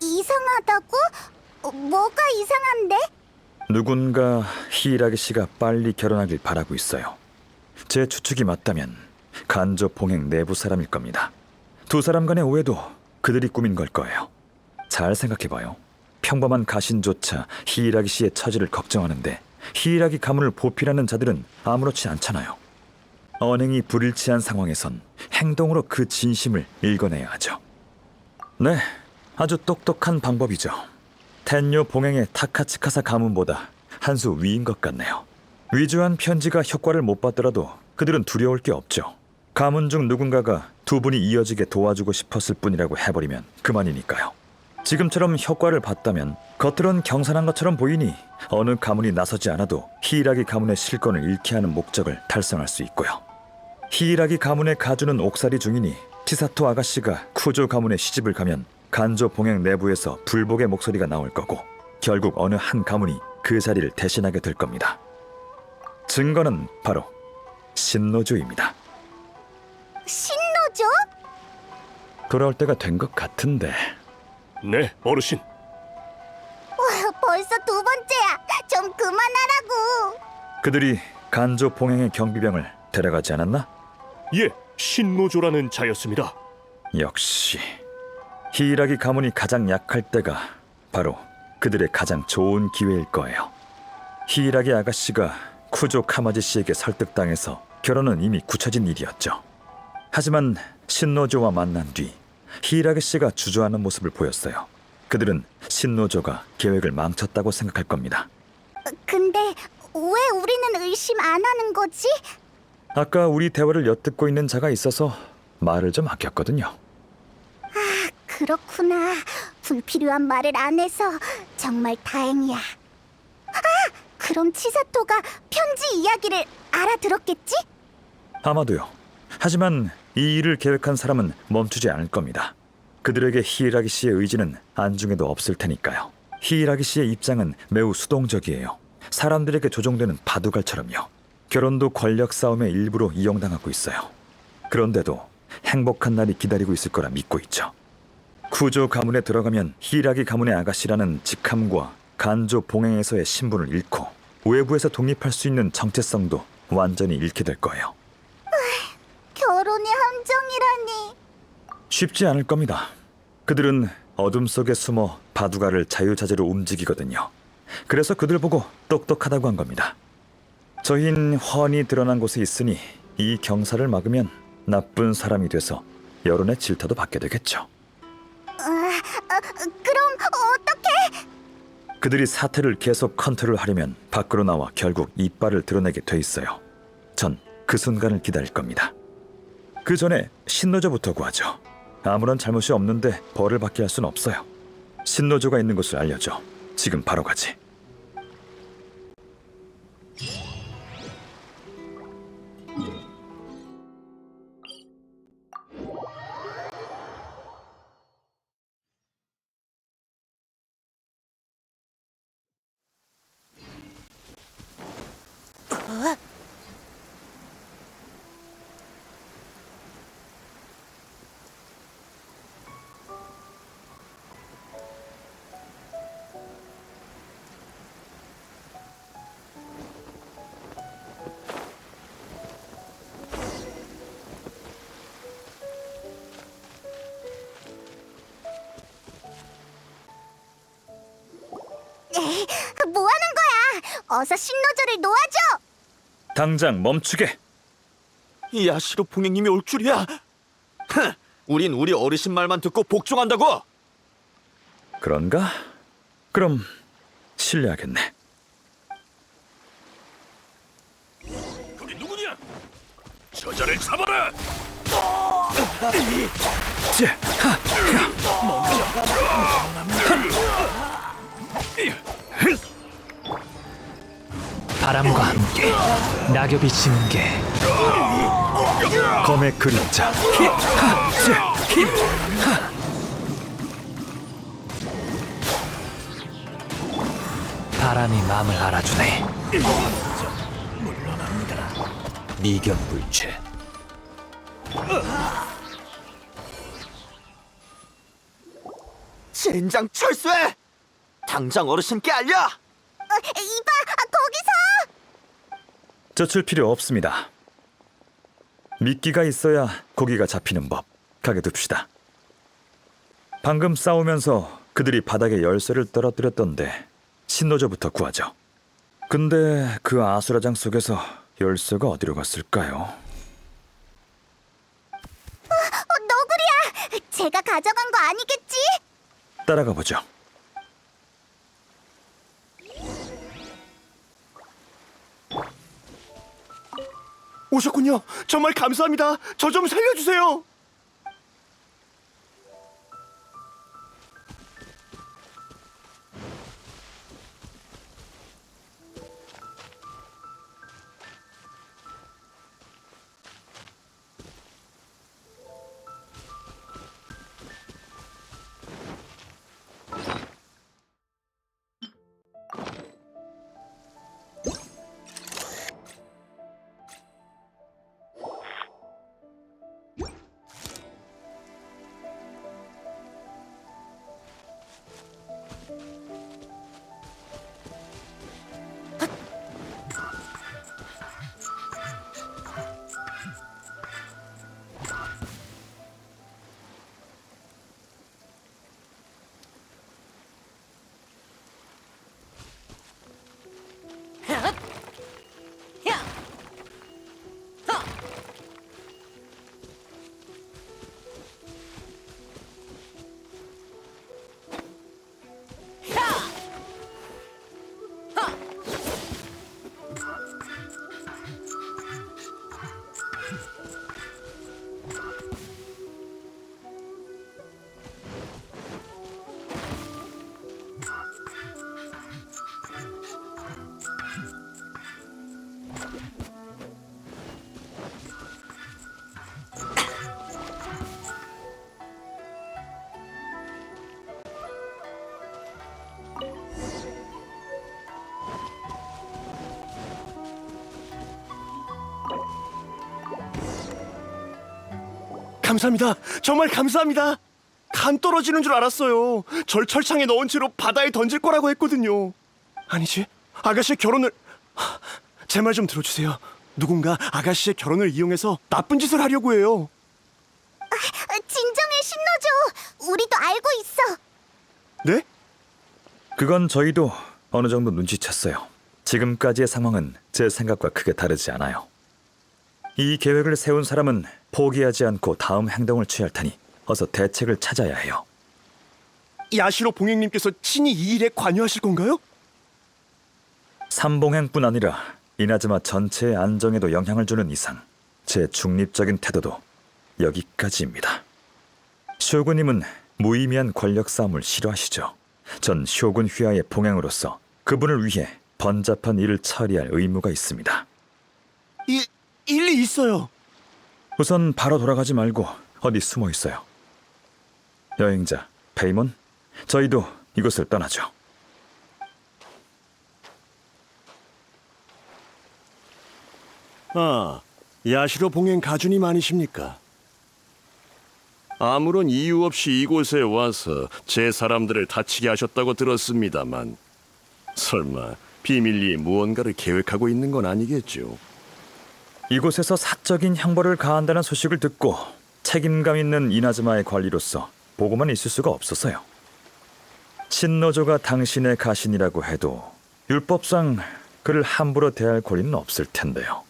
이상하다고? 뭐가 이상한데? 누군가 히이라기 씨가 빨리 결혼하길 바라고 있어요. 제 추측이 맞다면 간조 봉행 내부 사람일 겁니다. 두 사람 간의 오해도 그들이 꾸민 걸 거예요. 잘 생각해봐요. 평범한 가신조차 히이라기 씨의 처지를 걱정하는데 히이라기 가문을 보필하는 자들은 아무렇지 않잖아요. 언행이 불일치한 상황에선 행동으로 그 진심을 읽어내야 하죠. 네, 아주 똑똑한 방법이죠. 텐요 봉행의 타카츠카사 가문보다 한 수 위인 것 같네요. 위조한 편지가 효과를 못 받더라도 그들은 두려울 게 없죠. 가문 중 누군가가 두 분이 이어지게 도와주고 싶었을 뿐이라고 해버리면 그만이니까요. 지금처럼 효과를 봤다면 겉으론 경선한 것처럼 보이니 어느 가문이 나서지 않아도 히이라기 가문의 실권을 잃게 하는 목적을 달성할 수 있고요. 히이라기 가문의 가주는 옥살이 중이니 치사토 아가씨가 쿠조 가문에 시집을 가면 간조 봉행 내부에서 불복의 목소리가 나올 거고 결국 어느 한 가문이 그 자리를 대신하게 될 겁니다. 증거는 바로 신노조입니다. 신노조? 돌아올 때가 된 것 같은데. 네, 어르신. 와, 벌써 두 번째야. 좀 그만하라고. 그들이 간조 봉행의 경비병을 데려가지 않았나? 예, 신노조라는 자였습니다. 역시 히이라기 가문이 가장 약할 때가 바로 그들의 가장 좋은 기회일 거예요. 히이라기 아가씨가 쿠조 카마지 씨에게 설득당해서 결혼은 이미 굳혀진 일이었죠. 하지만 신노조와 만난 뒤 히이라기 씨가 주저하는 모습을 보였어요. 그들은 신노조가 계획을 망쳤다고 생각할 겁니다. 근데 왜 우리는 의심 안 하는 거지? 아까 우리 대화를 엿듣고 있는 자가 있어서 말을 좀 아꼈거든요. 그렇구나. 불필요한 말을 안 해서 정말 다행이야. 그럼 치사토가 편지 이야기를 알아들었겠지? 아마도요. 하지만 이 일을 계획한 사람은 멈추지 않을 겁니다. 그들에게 히이라기 씨의 의지는 안중에도 없을 테니까요. 히이라기 씨의 입장은 매우 수동적이에요. 사람들에게 조종되는 바둑알처럼요. 결혼도 권력 싸움의 일부로 이용당하고 있어요. 그런데도 행복한 날이 기다리고 있을 거라 믿고 있죠. 쿠조 가문에 들어가면 히이라기 가문의 아가씨라는 직함과 간조 봉행에서의 신분을 잃고 외부에서 독립할 수 있는 정체성도 완전히 잃게 될 거예요. 결혼이 함정이라니. 쉽지 않을 겁니다. 그들은 어둠 속에 숨어 바둑알을 자유자재로 움직이거든요. 그래서 그들 보고 똑똑하다고 한 겁니다. 저흰 훤히 드러난 곳에 있으니 이 경사를 막으면 나쁜 사람이 돼서 여론의 질타도 받게 되겠죠. 그럼 어떻게? 그들이 사태를 계속 컨트롤하려면 밖으로 나와 결국 이빨을 드러내게 돼 있어요. 전 그 순간을 기다릴 겁니다. 그 전에 신노조부터 구하죠. 아무런 잘못이 없는데 벌을 받게 할 순 없어요. 신노조가 있는 곳을 알려줘. 지금 바로 가지. 어서 신노조를 놓아줘! 당장 멈추게. 야시로 봉행님이 올 줄이야. 우린 우리 어르신 말만 듣고 복종한다고. 그런가? 그럼 실례하겠네. 거기 누구냐? 저자를 잡아라. 바람과 함께 낙엽이 지는 게 검의 그림자. 바람이 마음을 알아주네. 미견불체. 젠장 철수해! 당장 어르신께 알려! 이봐, 거기서! 젖을 필요 없습니다. 미끼가 있어야 고기가 잡히는 법. 가게 둡시다. 방금 싸우면서 그들이 바닥에 열쇠를 떨어뜨렸던데 신노조부터 구하죠. 근데 그 아수라장 속에서 열쇠가 어디로 갔을까요? 너구리야! 제가 가져간 거 아니겠지? 따라가 보죠. 오셨군요. 정말 감사합니다. 저 좀 살려주세요. 감사합니다. 정말 감사합니다. 간 떨어지는 줄 알았어요. 절 철창에 넣은 채로 바다에 던질 거라고 했거든요. 아니지, 아가씨의 결혼을... 제 말 좀 들어주세요. 누군가 아가씨의 결혼을 이용해서 나쁜 짓을 하려고 해요. 진정해, 신노조! 우리도 알고 있어! 네? 그건 저희도 어느 정도 눈치챘어요. 지금까지의 상황은 제 생각과 크게 다르지 않아요. 이 계획을 세운 사람은 포기하지 않고 다음 행동을 취할 테니 어서 대책을 찾아야 해요. 야시로 봉행님께서 친히 이 일에 관여하실 건가요? 삼봉행뿐 아니라 이나즈마 전체의 안정에도 영향을 주는 이상 제 중립적인 태도도 여기까지입니다. 쇼군님은 무의미한 권력 싸움을 싫어하시죠. 전 쇼군 휘하의 봉행으로서 그분을 위해 번잡한 일을 처리할 의무가 있습니다. 일리 있어요. 우선 바로 돌아가지 말고 어디 숨어 있어요. 여행자 페이몬, 저희도 이곳을 떠나죠. 아, 야시로 봉행 가주님 아니십니까? 아무런 이유 없이 이곳에 와서 제 사람들을 다치게 하셨다고 들었습니다만 설마 비밀리에 무언가를 계획하고 있는 건 아니겠죠? 이곳에서 사적인 형벌을 가한다는 소식을 듣고 책임감 있는 이나즈마의 관리로서 보고만 있을 수가 없어서요. 신노조가 당신의 가신이라고 해도 율법상 그를 함부로 대할 권리는 없을 텐데요.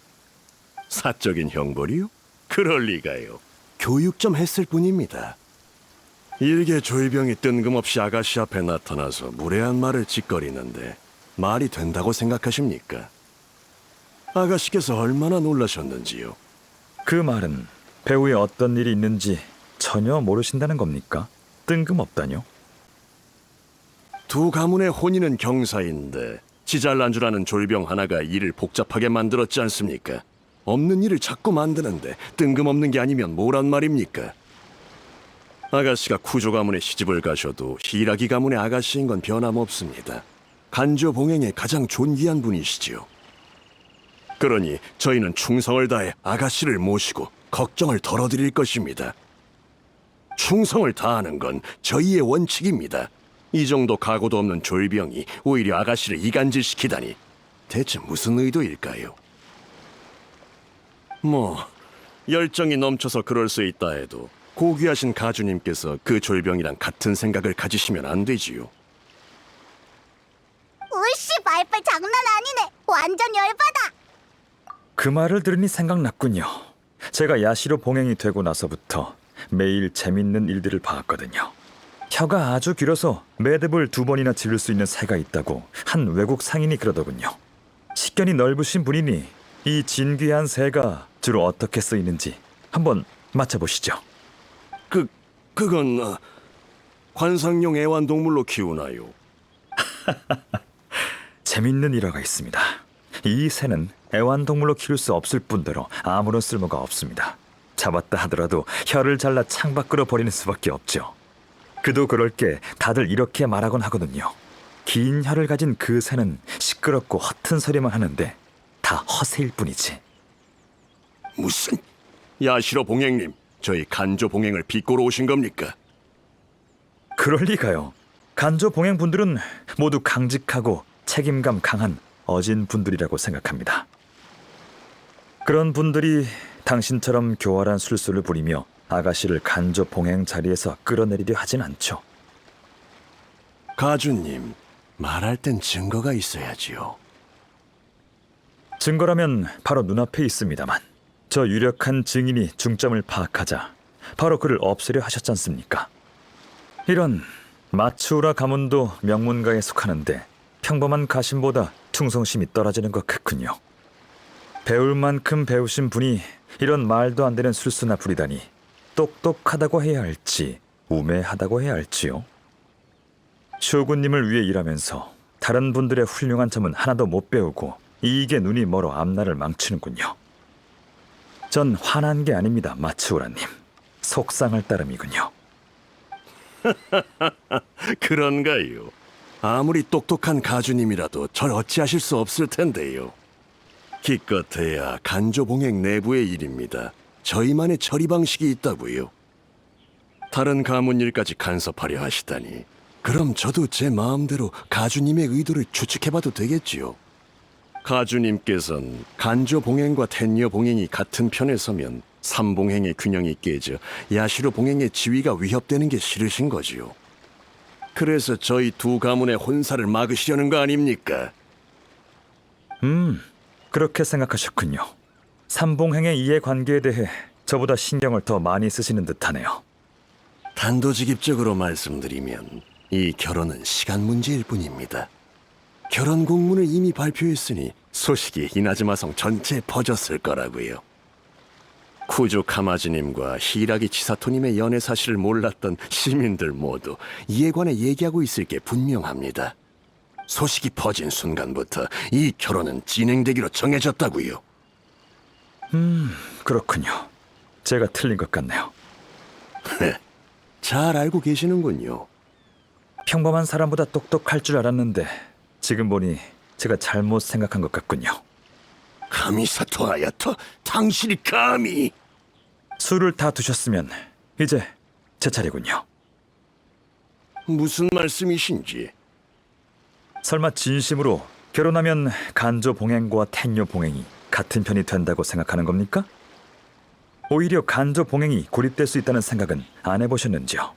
사적인 형벌이요? 그럴 리가요. 교육 좀 했을 뿐입니다. 일개 조이병이 뜬금없이 아가씨 앞에 나타나서 무례한 말을 짓거리는데 말이 된다고 생각하십니까? 아가씨께서 얼마나 놀라셨는지요. 그 말은 배우에 어떤 일이 있는지 전혀 모르신다는 겁니까? 뜬금없다뇨? 두 가문의 혼인은 경사인데 지잘난 줄 아는 졸병 하나가 일을 복잡하게 만들었지 않습니까? 없는 일을 자꾸 만드는데 뜬금없는 게 아니면 뭐란 말입니까? 아가씨가 쿠조 가문에 시집을 가셔도 히라기 가문의 아가씨인 건 변함없습니다. 간조 봉행의 가장 존귀한 분이시지요. 그러니 저희는 충성을 다해 아가씨를 모시고 걱정을 덜어드릴 것입니다. 충성을 다하는 건 저희의 원칙입니다. 이 정도 각오도 없는 졸병이 오히려 아가씨를 이간질시키다니 대체 무슨 의도일까요? 뭐 열정이 넘쳐서 그럴 수 있다 해도 고귀하신 가주님께서 그 졸병이랑 같은 생각을 가지시면 안 되지요. 으씨, 말빨 장난 아니네. 완전 열받아. 그 말을 들으니 생각났군요. 제가 야시로 봉행이 되고 나서부터 매일 재밌는 일들을 봤거든요. 혀가 아주 길어서 매듭을 2번이나 지를 수 있는 새가 있다고 한 외국 상인이 그러더군요. 식견이 넓으신 분이니 이 진귀한 새가 주로 어떻게 쓰이는지 한번 맞춰보시죠. 그건 관상용 애완동물로 키우나요? 재밌는 일화가 있습니다. 이 새는 애완동물로 키울 수 없을 뿐더러 아무런 쓸모가 없습니다. 잡았다 하더라도 혀를 잘라 창밖으로 버리는 수밖에 없죠. 그도 그럴 게 다들 이렇게 말하곤 하거든요. 긴 혀를 가진 그 새는 시끄럽고 허튼 소리만 하는데 다 허세일 뿐이지. 무슨 야시로 봉행님, 저희 간조 봉행을 비꼬러 오신 겁니까? 그럴 리가요. 간조 봉행 분들은 모두 강직하고 책임감 강한 어진 분들이라고 생각합니다. 그런 분들이 당신처럼 교활한 술수를 부리며 아가씨를 간조 봉행 자리에서 끌어내리려 하진 않죠. 가주님, 말할 땐 증거가 있어야지요. 증거라면 바로 눈앞에 있습니다만 저 유력한 증인이 중점을 파악하자 바로 그를 없애려 하셨지 않습니까? 이런 마츠우라 가문도 명문가에 속하는데 평범한 가신보다 충성심이 떨어지는 것 같군요. 배울 만큼 배우신 분이 이런 말도 안 되는 술수나 부리다니 똑똑하다고 해야 할지 우매하다고 해야 할지요. 쇼군님을 위해 일하면서 다른 분들의 훌륭한 점은 하나도 못 배우고 이익에 눈이 멀어 앞날을 망치는군요. 전 화난 게 아닙니다, 마츠우라님. 속상할 따름이군요. 그런가요? 아무리 똑똑한 가주님이라도 절 어찌하실 수 없을 텐데요. 기껏해야 간조 봉행 내부의 일입니다. 저희만의 처리 방식이 있다고요. 다른 가문 일까지 간섭하려 하시다니. 그럼 저도 제 마음대로 가주님의 의도를 추측해봐도 되겠지요. 가주님께서는 간조 봉행과 텐녀 봉행이 같은 편에 서면 삼봉행의 균형이 깨져 야시로 봉행의 지위가 위협되는 게 싫으신 거지요. 그래서 저희 두 가문의 혼사를 막으시려는 거 아닙니까? 그렇게 생각하셨군요. 삼봉행의 이해관계에 대해 저보다 신경을 더 많이 쓰시는 듯하네요. 단도직입적으로 말씀드리면 이 결혼은 시간 문제일 뿐입니다. 결혼 공문을 이미 발표했으니 소식이 이나즈마성 전체에 퍼졌을 거라고요. 쿠조 카마지님과 히라기 치사토님의 연애 사실을 몰랐던 시민들 모두 이에 관해 얘기하고 있을 게 분명합니다. 소식이 퍼진 순간부터 이 결혼은 진행되기로 정해졌다고요. 그렇군요. 제가 틀린 것 같네요. 잘 알고 계시는군요. 평범한 사람보다 똑똑할 줄 알았는데 지금 보니 제가 잘못 생각한 것 같군요. 카미사토 아야토, 당신이 감히... 술을 다 드셨으면 이제 제 차례군요. 무슨 말씀이신지... 설마 진심으로 결혼하면 간조 봉행과 텐요 봉행이 같은 편이 된다고 생각하는 겁니까? 오히려 간조 봉행이 고립될 수 있다는 생각은 안 해보셨는지요?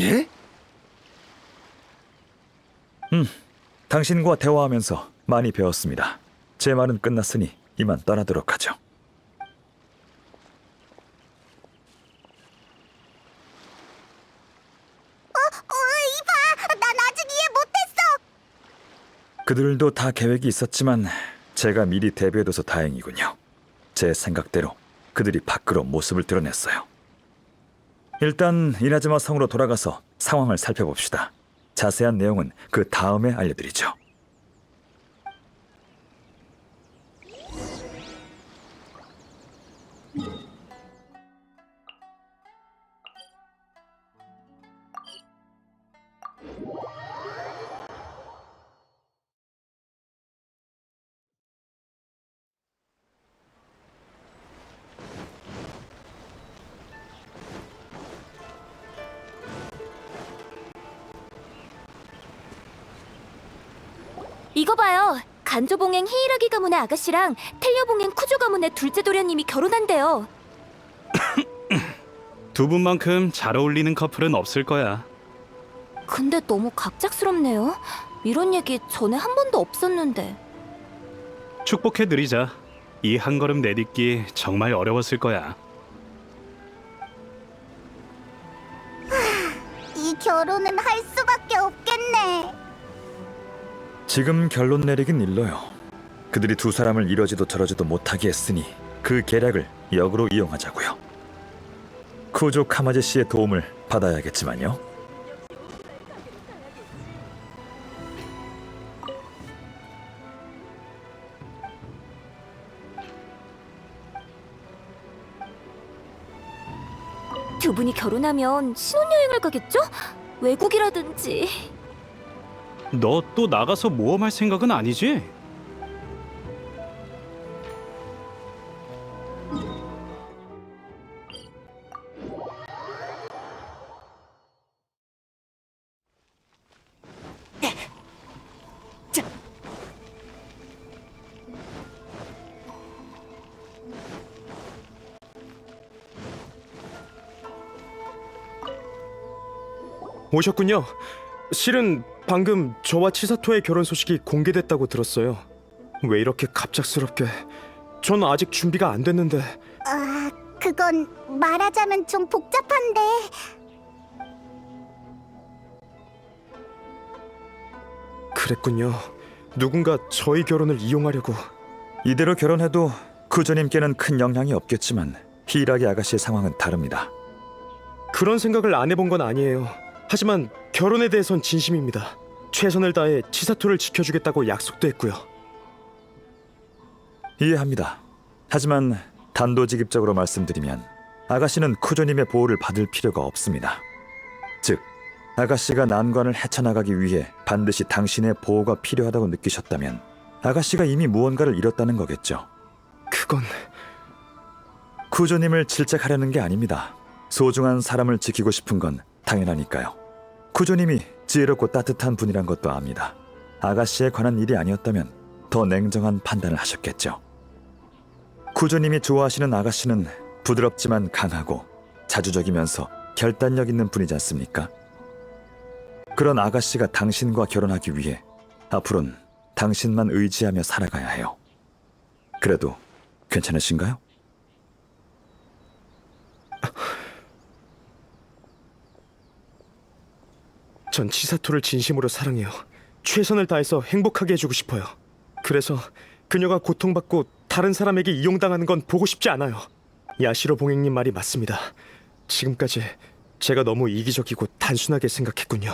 예? 당신과 대화하면서 많이 배웠습니다. 제 말은 끝났으니 이만 떠나도록 하죠. 이봐! 난 아직 이해 못했어! 그들도 다 계획이 있었지만 제가 미리 대비해둬서 다행이군요. 제 생각대로 그들이 밖으로 모습을 드러냈어요. 일단 이나즈마 성으로 돌아가서 상황을 살펴봅시다. 자세한 내용은 그 다음에 알려드리죠. 이거 봐요. 간조봉행 히이라기 가문의 아가씨랑 텔려봉행 쿠조 가문의 둘째 도련님이 결혼한대요. 두 분만큼 잘 어울리는 커플은 없을 거야. 근데 너무 갑작스럽네요. 이런 얘기 전에 한 번도 없었는데. 축복해드리자. 이 한 걸음 내딛기 정말 어려웠을 거야. 이 결혼은 할 수밖에 없겠네. 지금 결론 내리긴 일러요. 그들이 두 사람을 이러지도 저러지도 못하게 했으니 그 계략을 역으로 이용하자고요. 쿠조 카마제 씨의 도움을 받아야겠지만요. 두 분이 결혼하면 신혼여행을 가겠죠? 외국이라든지. 너 또 나가서 모험할 생각은 아니지? 오셨군요. 실은 방금 저와 치사토의 결혼 소식이 공개됐다고 들었어요. 왜 이렇게 갑작스럽게? 전 아직 준비가 안 됐는데. 아, 그건 말하자면 좀 복잡한데. 그랬군요. 누군가 저희 결혼을 이용하려고. 이대로 결혼해도 쿠조님께는 큰 영향이 없겠지만 히이라기 아가씨의 상황은 다릅니다. 그런 생각을 안 해본 건 아니에요. 하지만 결혼에 대해선 진심입니다. 최선을 다해 치사토를 지켜주겠다고 약속도 했고요. 이해합니다. 하지만 단도직입적으로 말씀드리면 아가씨는 쿠조님의 보호를 받을 필요가 없습니다. 즉, 아가씨가 난관을 헤쳐나가기 위해 반드시 당신의 보호가 필요하다고 느끼셨다면 아가씨가 이미 무언가를 잃었다는 거겠죠. 그건... 쿠조님을 질책하려는 게 아닙니다. 소중한 사람을 지키고 싶은 건 당연하니까요. 쿠조님이 지혜롭고 따뜻한 분이란 것도 압니다. 아가씨에 관한 일이 아니었다면 더 냉정한 판단을 하셨겠죠. 쿠조님이 좋아하시는 아가씨는 부드럽지만 강하고 자주적이면서 결단력 있는 분이지 않습니까? 그런 아가씨가 당신과 결혼하기 위해 앞으로는 당신만 의지하며 살아가야 해요. 그래도 괜찮으신가요? 전 치사토를 진심으로 사랑해요. 최선을 다해서 행복하게 해주고 싶어요. 그래서 그녀가 고통받고 다른 사람에게 이용당하는 건 보고 싶지 않아요. 야시로 봉행님 말이 맞습니다. 지금까지 제가 너무 이기적이고 단순하게 생각했군요.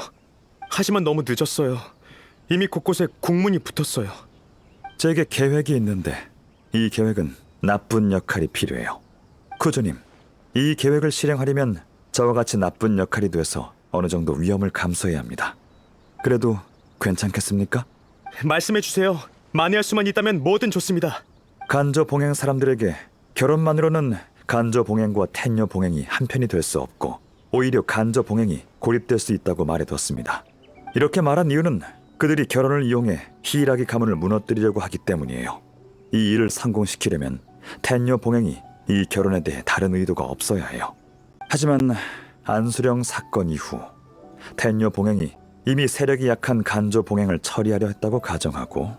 하지만 너무 늦었어요. 이미 곳곳에 국문이 붙었어요. 제게 계획이 있는데 이 계획은 나쁜 역할이 필요해요. 쿠조님, 이 계획을 실행하려면 저와 같이 나쁜 역할이 돼서 어느 정도 위험을 감수해야 합니다. 그래도 괜찮겠습니까? 말씀해주세요. 만회할 수만 있다면 뭐든 좋습니다. 간조 봉행 사람들에게 결혼만으로는 간조 봉행과 텐녀 봉행이 한편이 될 수 없고 오히려 간조 봉행이 고립될 수 있다고 말해뒀습니다. 이렇게 말한 이유는 그들이 결혼을 이용해 히이라기 가문을 무너뜨리려고 하기 때문이에요. 이 일을 성공시키려면 텐녀 봉행이 이 결혼에 대해 다른 의도가 없어야 해요. 하지만 안수령 사건 이후 텐녀 봉행이 이미 세력이 약한 간조 봉행을 처리하려 했다고 가정하고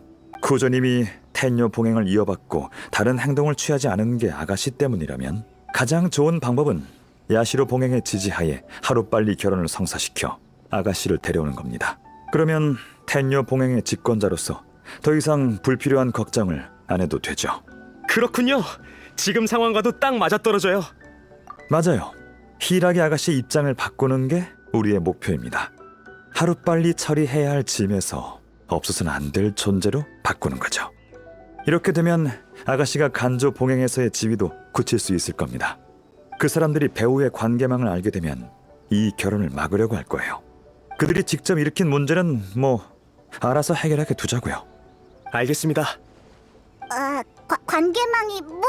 쿠조님이 텐요 봉행을 이어받고 다른 행동을 취하지 않은 게 아가씨 때문이라면 가장 좋은 방법은 야시로 봉행의 지지하에 하루빨리 결혼을 성사시켜 아가씨를 데려오는 겁니다. 그러면 텐요 봉행의 집권자로서 더 이상 불필요한 걱정을 안 해도 되죠. 그렇군요. 지금 상황과도 딱 맞아떨어져요. 맞아요. 히라기 아가씨 입장을 바꾸는 게 우리의 목표입니다. 하루빨리 처리해야 할 짐에서 없어서는 안 될 존재로 바꾸는 거죠. 이렇게 되면 아가씨가 간조 봉행에서의 지위도 굳힐 수 있을 겁니다. 그 사람들이 배우의 관계망을 알게 되면 이 결혼을 막으려고 할 거예요. 그들이 직접 일으킨 문제는 뭐 알아서 해결하게 두자고요. 알겠습니다. 관계망이 뭐?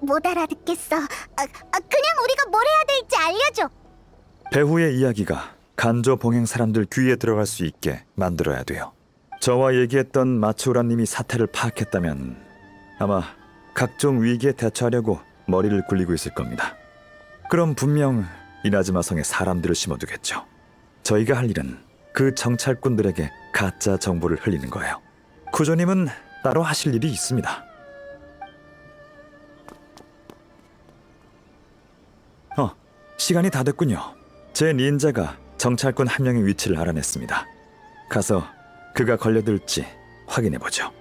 못 알아듣겠어. 그냥 우리가 뭘 해야 될지 알려줘. 배후의 이야기가 간조 봉행 사람들 귀에 들어갈 수 있게 만들어야 돼요. 저와 얘기했던 마츠우라님이 사태를 파악했다면 아마 각종 위기에 대처하려고 머리를 굴리고 있을 겁니다. 그럼 분명 이나즈마 성에 사람들을 심어두겠죠. 저희가 할 일은 그 정찰꾼들에게 가짜 정보를 흘리는 거예요. 쿠조님은 따로 하실 일이 있습니다. 시간이 다 됐군요. 제 닌자가 정찰꾼 한 명의 위치를 알아냈습니다. 가서 그가 걸려들지 확인해보죠.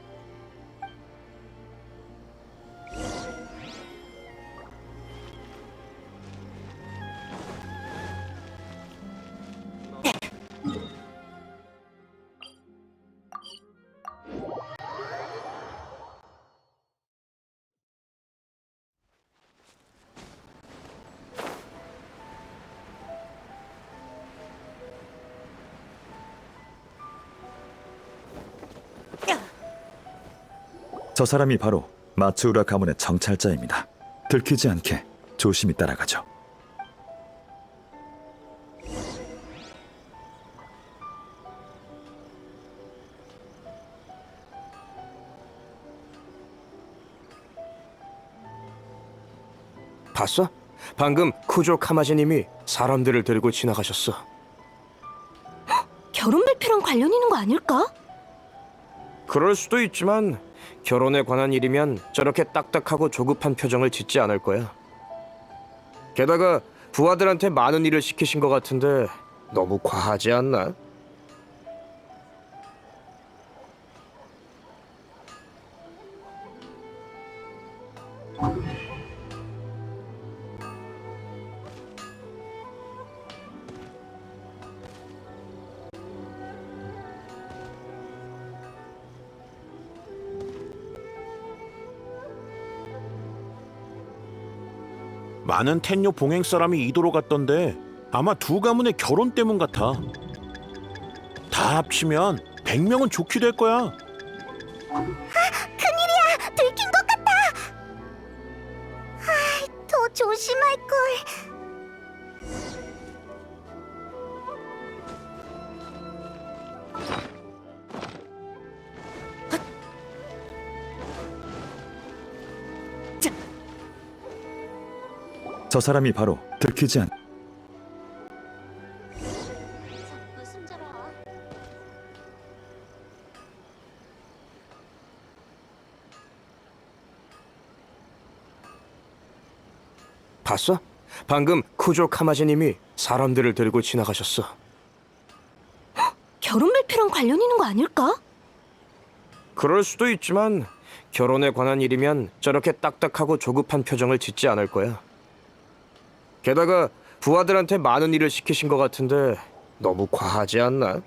저 사람이 바로 마츠우라 가문의 정찰자입니다. 들키지 않게 조심히 따라가죠. 봤어? 방금 쿠조 카마지님이 사람들을 데리고 지나가셨어. 결혼 발표랑 관련 있는 거 아닐까? 그럴 수도 있지만 결혼에 관한 일이면 저렇게 딱딱하고 조급한 표정을 짓지 않을 거야. 게다가 부하들한테 많은 일을 시키신 것 같은데 너무 과하지 않나? 많은 텐요 봉행 사람이 이도로 갔던데 아마 두 가문의 결혼 때문 같아. 다 합치면 100명은 좋게 될 거야. 큰일이야! 들킨 것 같아! 더 조심할걸. 저 사람이 바로 들키지 않... 봤어? 방금 쿠조 카마지님이 사람들을 데리고 지나가셨어. 결혼 발표랑 관련 있는 거 아닐까? 그럴 수도 있지만 결혼에 관한 일이면 저렇게 딱딱하고 조급한 표정을 짓지 않을 거야. 게다가 부하들한테 많은 일을 시키신 것 같은데 너무 과하지 않나?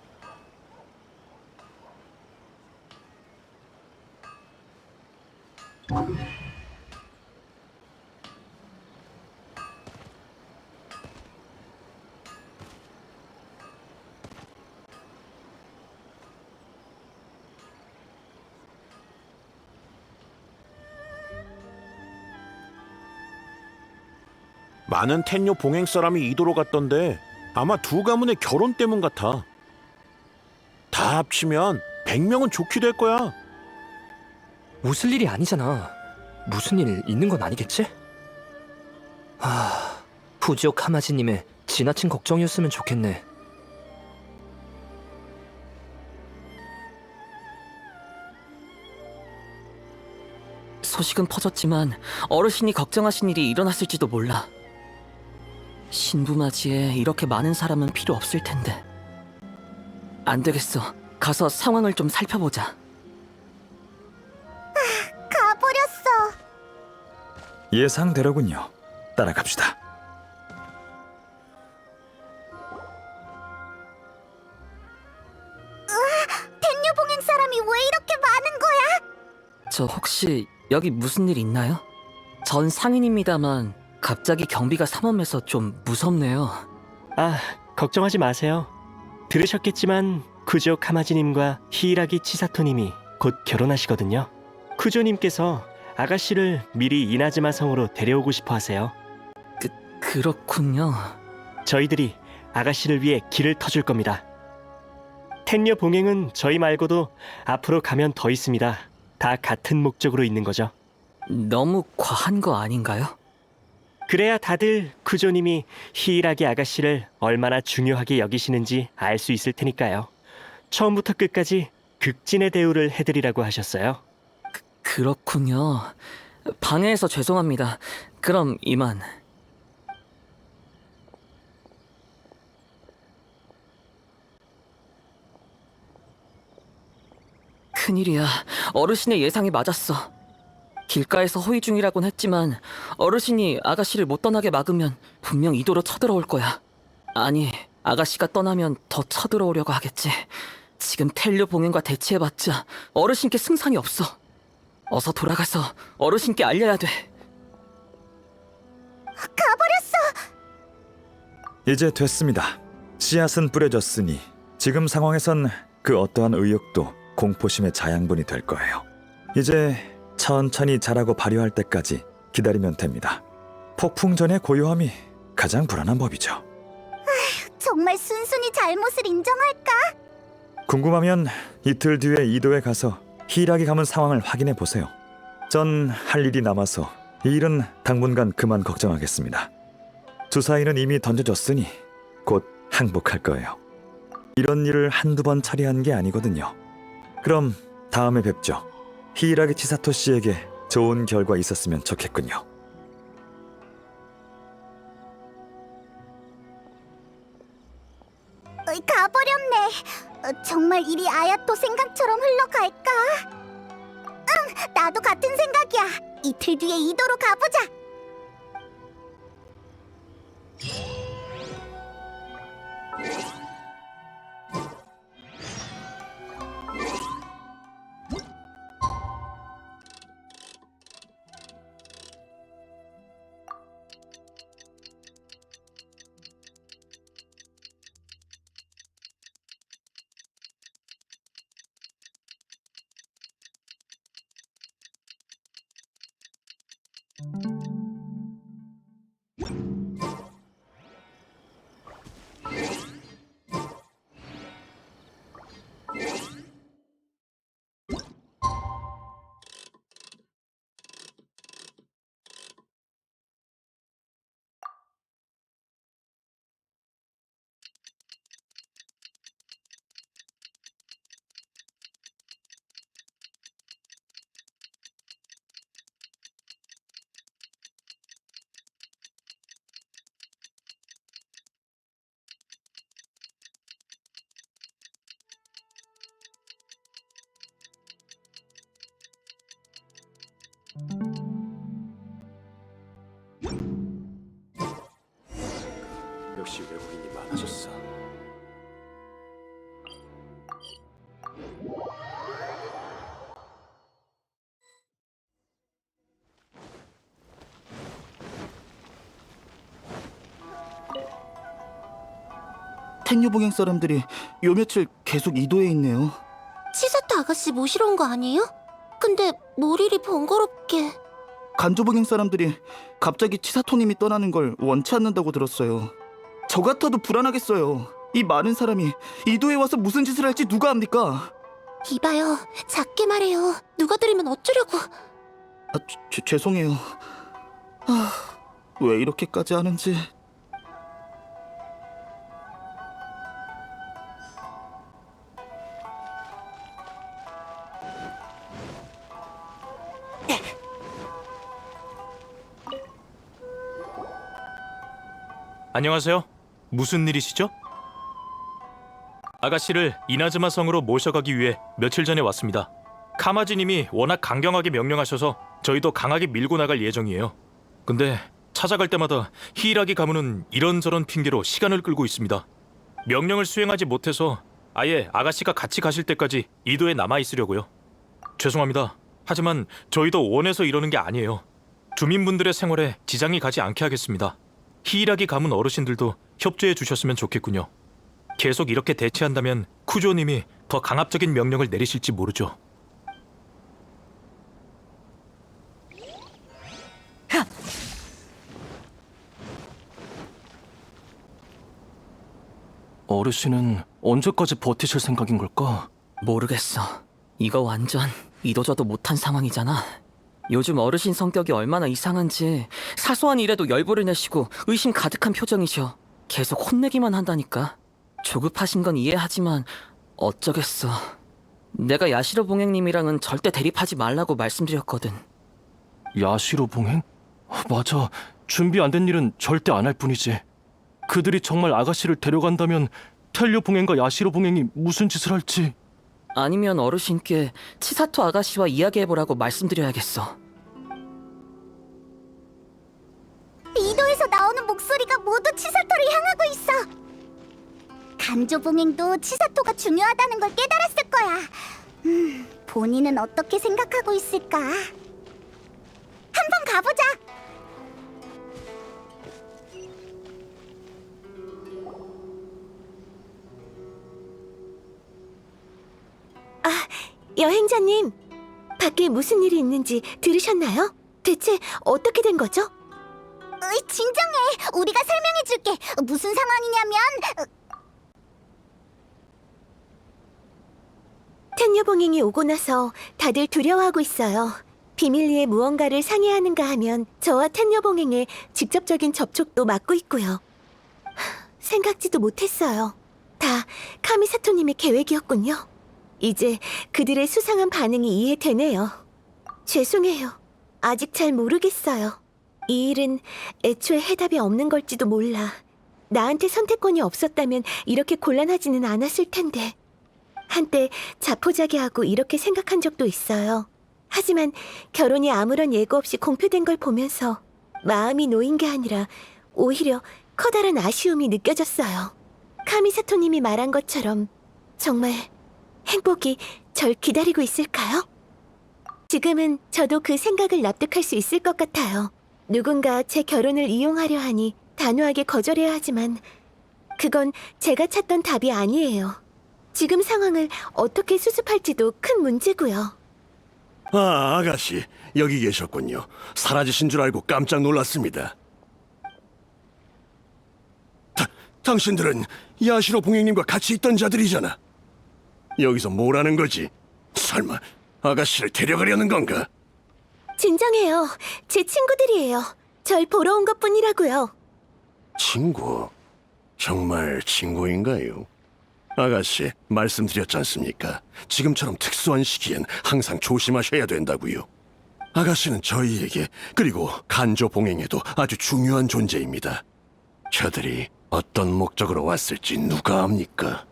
많은 텐요 봉행 사람이 이도로 갔던데 아마 두 가문의 결혼 때문 같아. 다 합치면 100명은 좋게 될 거야. 웃을 일이 아니잖아. 무슨 일 있는 건 아니겠지? 후지오 카마지님의 지나친 걱정이었으면 좋겠네. 소식은 퍼졌지만 어르신이 걱정하신 일이 일어났을지도 몰라. 신부맞이에 이렇게 많은 사람은 필요 없을 텐데. 안 되겠어. 가서 상황을 좀 살펴보자. 가버렸어. 예상대로군요. 따라갑시다. 텐류봉행 사람이 왜 이렇게 많은 거야? 저 혹시 여기 무슨 일 있나요? 전 상인입니다만 갑자기 경비가 삼엄해서 좀 무섭네요. 아, 걱정하지 마세요. 들으셨겠지만 쿠조 카마지님과 히이라기 치사토님이 곧 결혼하시거든요. 쿠조님께서 아가씨를 미리 이나즈마 성으로 데려오고 싶어 하세요. 그렇군요. 저희들이 아가씨를 위해 길을 터줄 겁니다. 텐녀 봉행은 저희 말고도 앞으로 가면 더 있습니다. 다 같은 목적으로 있는 거죠. 너무 과한 거 아닌가요? 그래야 다들 쿠조님이 히이라기 아가씨를 얼마나 중요하게 여기시는지 알 수 있을 테니까요. 처음부터 끝까지 극진의 대우를 해드리라고 하셨어요. 그렇군요. 방해해서 죄송합니다. 그럼 이만. 큰일이야. 어르신의 예상이 맞았어. 길가에서 호위 중이라곤 했지만 어르신이 아가씨를 못 떠나게 막으면 분명 이도로 쳐들어올 거야. 아니, 아가씨가 떠나면 더 쳐들어오려고 하겠지. 지금 텔류 봉행과 대치해봤자 어르신께 승산이 없어. 어서 돌아가서 어르신께 알려야 돼. 가버렸어. 이제 됐습니다. 씨앗은 뿌려졌으니 지금 상황에선 그 어떠한 의욕도 공포심의 자양분이 될 거예요. 이제 천천히 자라고 발효할 때까지 기다리면 됩니다. 폭풍 전의 고요함이 가장 불안한 법이죠. 정말 순순히 잘못을 인정할까? 궁금하면 이틀 뒤에 이도에 가서 히이라기 가문 상황을 확인해 보세요. 전 할 일이 남아서 이 일은 당분간 그만 걱정하겠습니다. 주사위는 이미 던져졌으니 곧 항복할 거예요. 이런 일을 한두 번 처리한 게 아니거든요. 그럼 다음에 뵙죠. 히이라기 치사토 씨에게 좋은 결과 있었으면 좋겠군요. 가버렸네. 정말 일이 아야토 생각처럼 흘러갈까? 응, 나도 같은 생각이야. 이틀 뒤에 이도로 가보자. 역시 외국인이 많아졌어. 텐유봉행 사람들이 요 며칠 계속 이도에 있네요. 치사토 아가씨 모시러 온 거 아니에요? 근데 뭘 이리 번거롭게. 간조봉행 사람들이 갑자기 치사토님이 떠나는 걸 원치 않는다고 들었어요. 저 같아도 불안하겠어요. 이 많은 사람이 이도에 와서 무슨 짓을 할지 누가 압니까? 이봐요, 작게 말해요. 누가 들으면 어쩌려고. 죄송해요. 왜 이렇게까지 하는지. 안녕하세요. 무슨 일이시죠? 아가씨를 이나즈마 성으로 모셔가기 위해 며칠 전에 왔습니다. 카마지님이 워낙 강경하게 명령하셔서 저희도 강하게 밀고 나갈 예정이에요. 근데 찾아갈 때마다 히이라기 가문은 이런저런 핑계로 시간을 끌고 있습니다. 명령을 수행하지 못해서 아예 아가씨가 같이 가실 때까지 이도에 남아있으려고요. 죄송합니다. 하지만 저희도 원해서 이러는 게 아니에요. 주민분들의 생활에 지장이 가지 않게 하겠습니다. 히이라기 가문 어르신들도 협조해 주셨으면 좋겠군요. 계속 이렇게 대치한다면 쿠조님이 더 강압적인 명령을 내리실지 모르죠. 어르신은 언제까지 버티실 생각인 걸까? 모르겠어. 이거 완전 이도저도 못한 상황이잖아. 요즘 어르신 성격이 얼마나 이상한지 사소한 일에도 열불을 내시고 의심 가득한 표정이셔. 계속 혼내기만 한다니까. 조급하신 건 이해하지만 어쩌겠어. 내가 야시로 봉행님이랑은 절대 대립하지 말라고 말씀드렸거든. 야시로 봉행? 맞아. 준비 안 된 일은 절대 안 할 뿐이지. 그들이 정말 아가씨를 데려간다면 텔료 봉행과 야시로 봉행이 무슨 짓을 할지. 아니면 어르신께 치사토 아가씨와 이야기해보라고 말씀드려야겠어. 이도에서 나오는 목소리가 모두 치사토를 향하고 있어. 간조 봉행도 치사토가 중요하다는 걸 깨달았을 거야. 본인은 어떻게 생각하고 있을까? 한번 가보자. 여행자님, 밖에 무슨 일이 있는지 들으셨나요? 대체 어떻게 된 거죠? 진정해. 우리가 설명해줄게. 무슨 상황이냐면 텐녀봉행이 오고 나서 다들 두려워하고 있어요. 비밀리에 무언가를 상의하는가 하면 저와 텐녀봉행의 직접적인 접촉도 막고 있고요. 생각지도 못했어요. 다 카미사토님의 계획이었군요. 이제 그들의 수상한 반응이 이해되네요. 죄송해요. 아직 잘 모르겠어요. 이 일은 애초에 해답이 없는 걸지도 몰라. 나한테 선택권이 없었다면 이렇게 곤란하지는 않았을 텐데. 한때 자포자기하고 이렇게 생각한 적도 있어요. 하지만 결혼이 아무런 예고 없이 공표된 걸 보면서 마음이 놓인 게 아니라 오히려 커다란 아쉬움이 느껴졌어요. 카미사토님이 말한 것처럼 정말 행복이 절 기다리고 있을까요? 지금은 저도 그 생각을 납득할 수 있을 것 같아요. 누군가 제 결혼을 이용하려 하니 단호하게 거절해야 하지만 그건 제가 찾던 답이 아니에요. 지금 상황을 어떻게 수습할지도 큰 문제고요. 아, 아가씨, 여기 계셨군요. 사라지신 줄 알고 깜짝 놀랐습니다. 당신들은 야시로 봉행님과 같이 있던 자들이잖아. 여기서 뭘 하는 거지? 설마 아가씨를 데려가려는 건가? 진정해요. 제 친구들이에요. 절 보러 온 것뿐이라고요. 친구? 정말 친구인가요? 아가씨, 말씀드렸지 않습니까? 지금처럼 특수한 시기엔 항상 조심하셔야 된다고요. 아가씨는 저희에게, 그리고 간조 봉행에도 아주 중요한 존재입니다. 저들이 어떤 목적으로 왔을지 누가 압니까?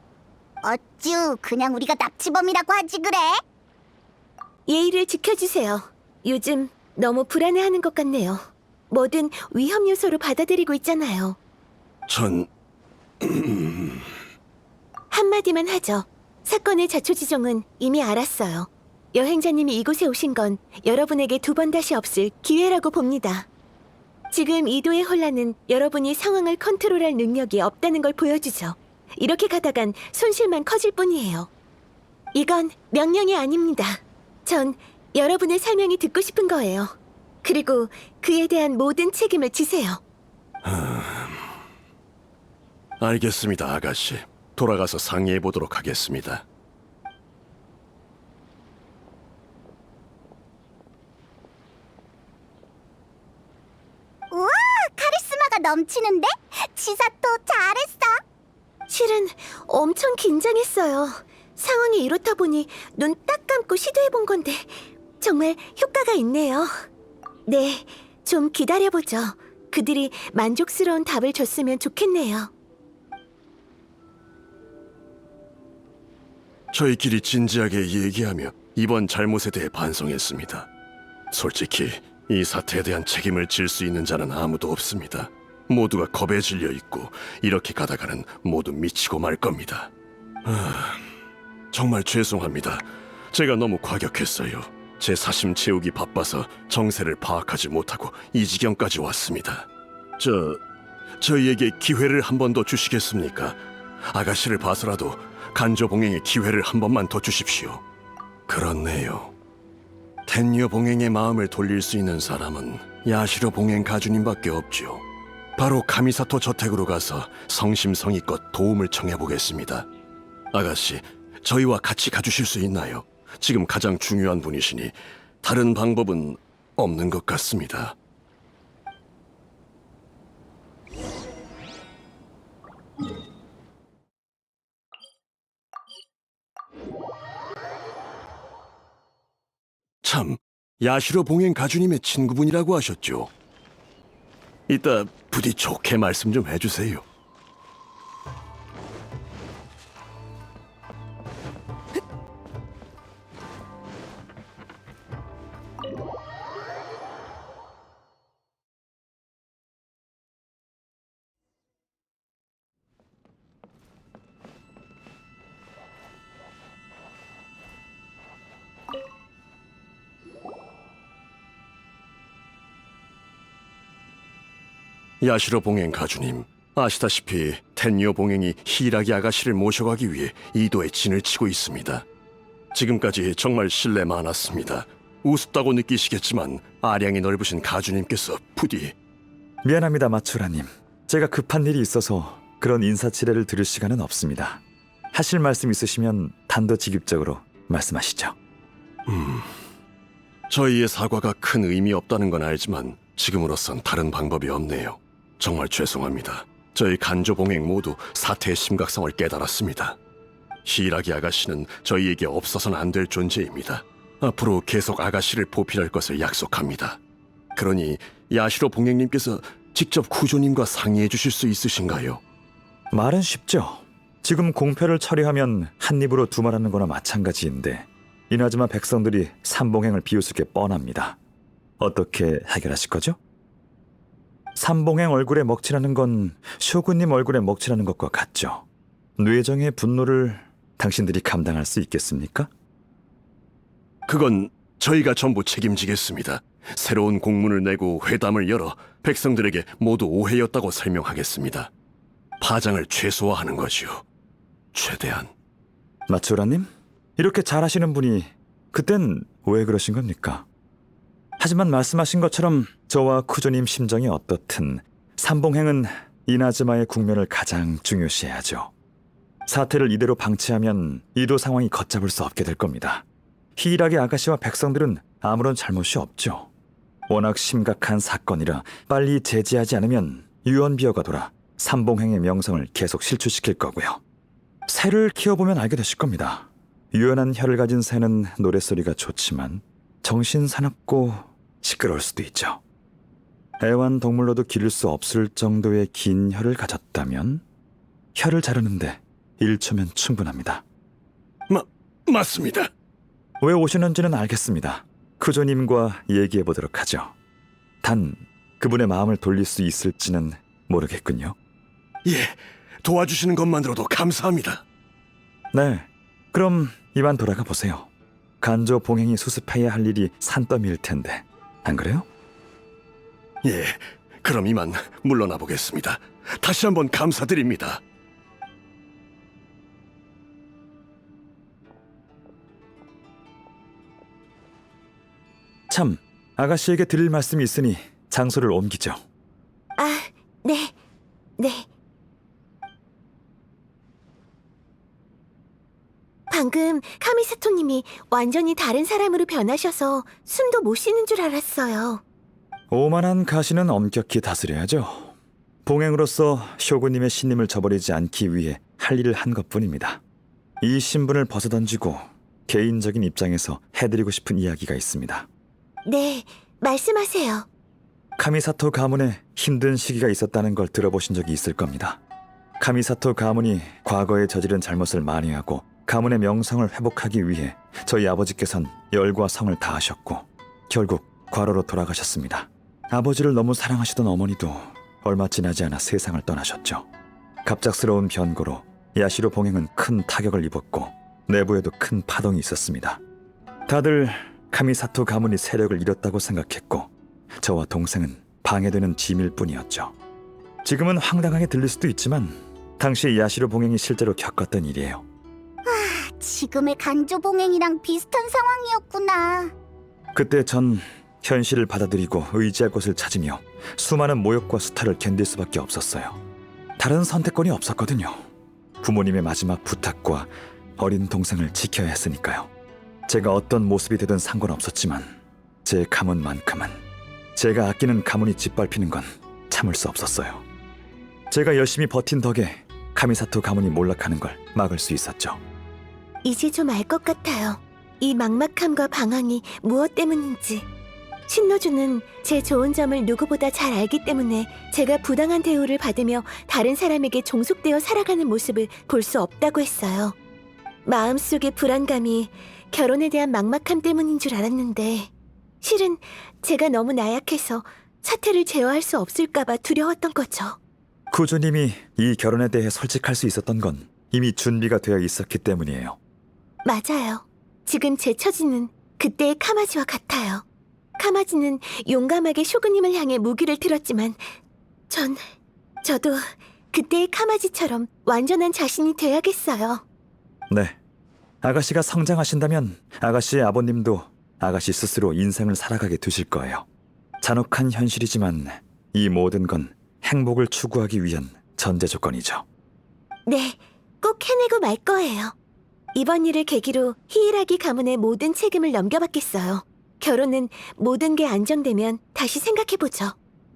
어쭈, 그냥 우리가 납치범이라고 하지 그래? 예의를 지켜주세요. 요즘 너무 불안해하는 것 같네요. 뭐든 위험 요소로 받아들이고 있잖아요. 전... 한마디만 하죠. 사건의 자초지종은 이미 알았어요. 여행자님이 이곳에 오신 건 여러분에게 두 번 다시 없을 기회라고 봅니다. 지금 이도의 혼란은 여러분이 상황을 컨트롤할 능력이 없다는 걸 보여주죠. 이렇게 가다간 손실만 커질 뿐이에요. 이건 명령이 아닙니다. 전 여러분의 설명이 듣고 싶은 거예요. 그리고 그에 대한 모든 책임을 지세요. 알겠습니다, 아가씨. 돌아가서 상의해 보도록 하겠습니다. 우와, 카리스마가 넘치는데? 치사토 잘했어. 실은 엄청 긴장했어요. 상황이 이렇다 보니 눈 딱 감고 시도해본 건데 정말 효과가 있네요. 네, 좀 기다려보죠. 그들이 만족스러운 답을 줬으면 좋겠네요. 저희끼리 진지하게 얘기하며 이번 잘못에 대해 반성했습니다. 솔직히 이 사태에 대한 책임을 질 수 있는 자는 아무도 없습니다. 모두가 겁에 질려 있고 이렇게 가다가는 모두 미치고 말 겁니다. 정말 죄송합니다. 제가 너무 과격했어요. 제 사심 채우기 바빠서 정세를 파악하지 못하고 이 지경까지 왔습니다. 저희에게 기회를 한 번 더 주시겠습니까? 아가씨를 봐서라도 간조 봉행의 기회를 한 번만 더 주십시오. 그렇네요. 텐녀 봉행의 마음을 돌릴 수 있는 사람은 야시로 봉행 가주님밖에 없죠. 바로 카미사토 저택으로 가서 성심성의껏 도움을 청해보겠습니다. 아가씨, 저희와 같이 가주실 수 있나요? 지금 가장 중요한 분이시니 다른 방법은 없는 것 같습니다. 참, 야시로 봉행 가주님의 친구분이라고 하셨죠? 이따 부디 좋게 말씀 좀 해주세요. 야시로 봉행 가주님, 아시다시피 텐요 봉행이 히라기 아가씨를 모셔가기 위해 이도에 진을 치고 있습니다. 지금까지 정말 신뢰 많았습니다. 우습다고 느끼시겠지만 아량이 넓으신 가주님께서 부디... 미안합니다, 마추라님. 제가 급한 일이 있어서 그런 인사치레를 들을 시간은 없습니다. 하실 말씀 있으시면 단도직입적으로 말씀하시죠. 저희의 사과가 큰 의미 없다는 건 알지만 지금으로선 다른 방법이 없네요. 정말 죄송합니다. 저희 간조 봉행 모두 사태의 심각성을 깨달았습니다. 히라기 아가씨는 저희에게 없어서는 안 될 존재입니다. 앞으로 계속 아가씨를 보필할 것을 약속합니다. 그러니 야시로 봉행님께서 직접 구조님과 상의해 주실 수 있으신가요? 말은 쉽죠. 지금 공표를 처리하면 한 입으로 두 말하는 거나 마찬가지인데 이나즈마 백성들이 삼봉행을 비웃을 게 뻔합니다. 어떻게 해결하실 거죠? 삼봉행 얼굴에 먹칠하는 건 쇼군님 얼굴에 먹칠하는 것과 같죠. 뇌정의 분노를 당신들이 감당할 수 있겠습니까? 그건 저희가 전부 책임지겠습니다. 새로운 공문을 내고 회담을 열어 백성들에게 모두 오해였다고 설명하겠습니다. 파장을 최소화하는 거지요. 최대한. 마츠오라님? 이렇게 잘하시는 분이 그땐 왜 그러신 겁니까? 하지만 말씀하신 것처럼 저와 쿠조님 심정이 어떻든 삼봉행은 이나즈마의 국면을 가장 중요시해야죠. 사태를 이대로 방치하면 이도 상황이 걷잡을 수 없게 될 겁니다. 히이라기 아가씨와 백성들은 아무런 잘못이 없죠. 워낙 심각한 사건이라 빨리 제지하지 않으면 유언비어가 돌아 삼봉행의 명성을 계속 실추시킬 거고요. 새를 키워보면 알게 되실 겁니다. 유연한 혀를 가진 새는 노랫소리가 좋지만 정신 사납고 시끄러울 수도 있죠. 애완동물로도 기를 수 없을 정도의 긴 혀를 가졌다면 혀를 자르는데 1초면 충분합니다. 맞습니다. 왜 오셨는지는 알겠습니다. 쿠조님과 얘기해보도록 하죠. 단 그분의 마음을 돌릴 수 있을지는 모르겠군요. 예, 도와주시는 것만으로도 감사합니다. 네, 그럼 이만 돌아가 보세요. 간조 봉행이 수습해야 할 일이 산더미일 텐데 안 그래요? 예, 그럼 이만 물러나 보겠습니다. 다시 한번 감사드립니다. 참, 아가씨에게 드릴 말씀이 있으니 장소를 옮기죠. 아, 네. 방금 카미사토님이 완전히 다른 사람으로 변하셔서 숨도 못 쉬는 줄 알았어요. 오만한 가시는 엄격히 다스려야죠. 봉행으로서 쇼군님의 신임을 저버리지 않기 위해 할 일을 한 것뿐입니다. 이 신분을 벗어던지고 개인적인 입장에서 해드리고 싶은 이야기가 있습니다. 네, 말씀하세요. 카미사토 가문에 힘든 시기가 있었다는 걸 들어보신 적이 있을 겁니다. 카미사토 가문이 과거에 저지른 잘못을 만회하고 가문의 명성을 회복하기 위해 저희 아버지께선 열과 성을 다하셨고 결국 과로로 돌아가셨습니다. 아버지를 너무 사랑하시던 어머니도 얼마 지나지 않아 세상을 떠나셨죠. 갑작스러운 변고로 야시로 봉행은 큰 타격을 입었고 내부에도 큰 파동이 있었습니다. 다들 카미사토 가문이 세력을 잃었다고 생각했고 저와 동생은 방해되는 짐일 뿐이었죠. 지금은 황당하게 들릴 수도 있지만 당시 야시로 봉행이 실제로 겪었던 일이에요. 지금의 간조 봉행이랑 비슷한 상황이었구나. 그때 전 현실을 받아들이고 의지할 곳을 찾으며 수많은 모욕과 수탈을 견딜 수밖에 없었어요. 다른 선택권이 없었거든요. 부모님의 마지막 부탁과 어린 동생을 지켜야 했으니까요. 제가 어떤 모습이 되든 상관없었지만 제 가문만큼은, 제가 아끼는 가문이 짓밟히는 건 참을 수 없었어요. 제가 열심히 버틴 덕에 카미사토 가문이 몰락하는 걸 막을 수 있었죠. 이제 좀 알 것 같아요. 이 막막함과 방황이 무엇 때문인지. 신노주는 제 좋은 점을 누구보다 잘 알기 때문에 제가 부당한 대우를 받으며 다른 사람에게 종속되어 살아가는 모습을 볼 수 없다고 했어요. 마음속의 불안감이 결혼에 대한 막막함 때문인 줄 알았는데 실은 제가 너무 나약해서 사태를 제어할 수 없을까봐 두려웠던 거죠. 구조님이 이 결혼에 대해 솔직할 수 있었던 건 이미 준비가 되어 있었기 때문이에요. 맞아요. 지금 제 처지는 그때의 카마지와 같아요. 카마지는 용감하게 쇼군님을 향해 무기를 들었지만 저도 그때의 카마지처럼 완전한 자신이 돼야겠어요. 네, 아가씨가 성장하신다면 아가씨의 아버님도 아가씨 스스로 인생을 살아가게 되실 거예요. 잔혹한 현실이지만 이 모든 건 행복을 추구하기 위한 전제 조건이죠. 네, 꼭 해내고 말 거예요. 이번 일을 계기로 히이라기 가문의 모든 책임을 넘겨받겠어요. 결혼은 모든 게 안정되면 다시 생각해보죠.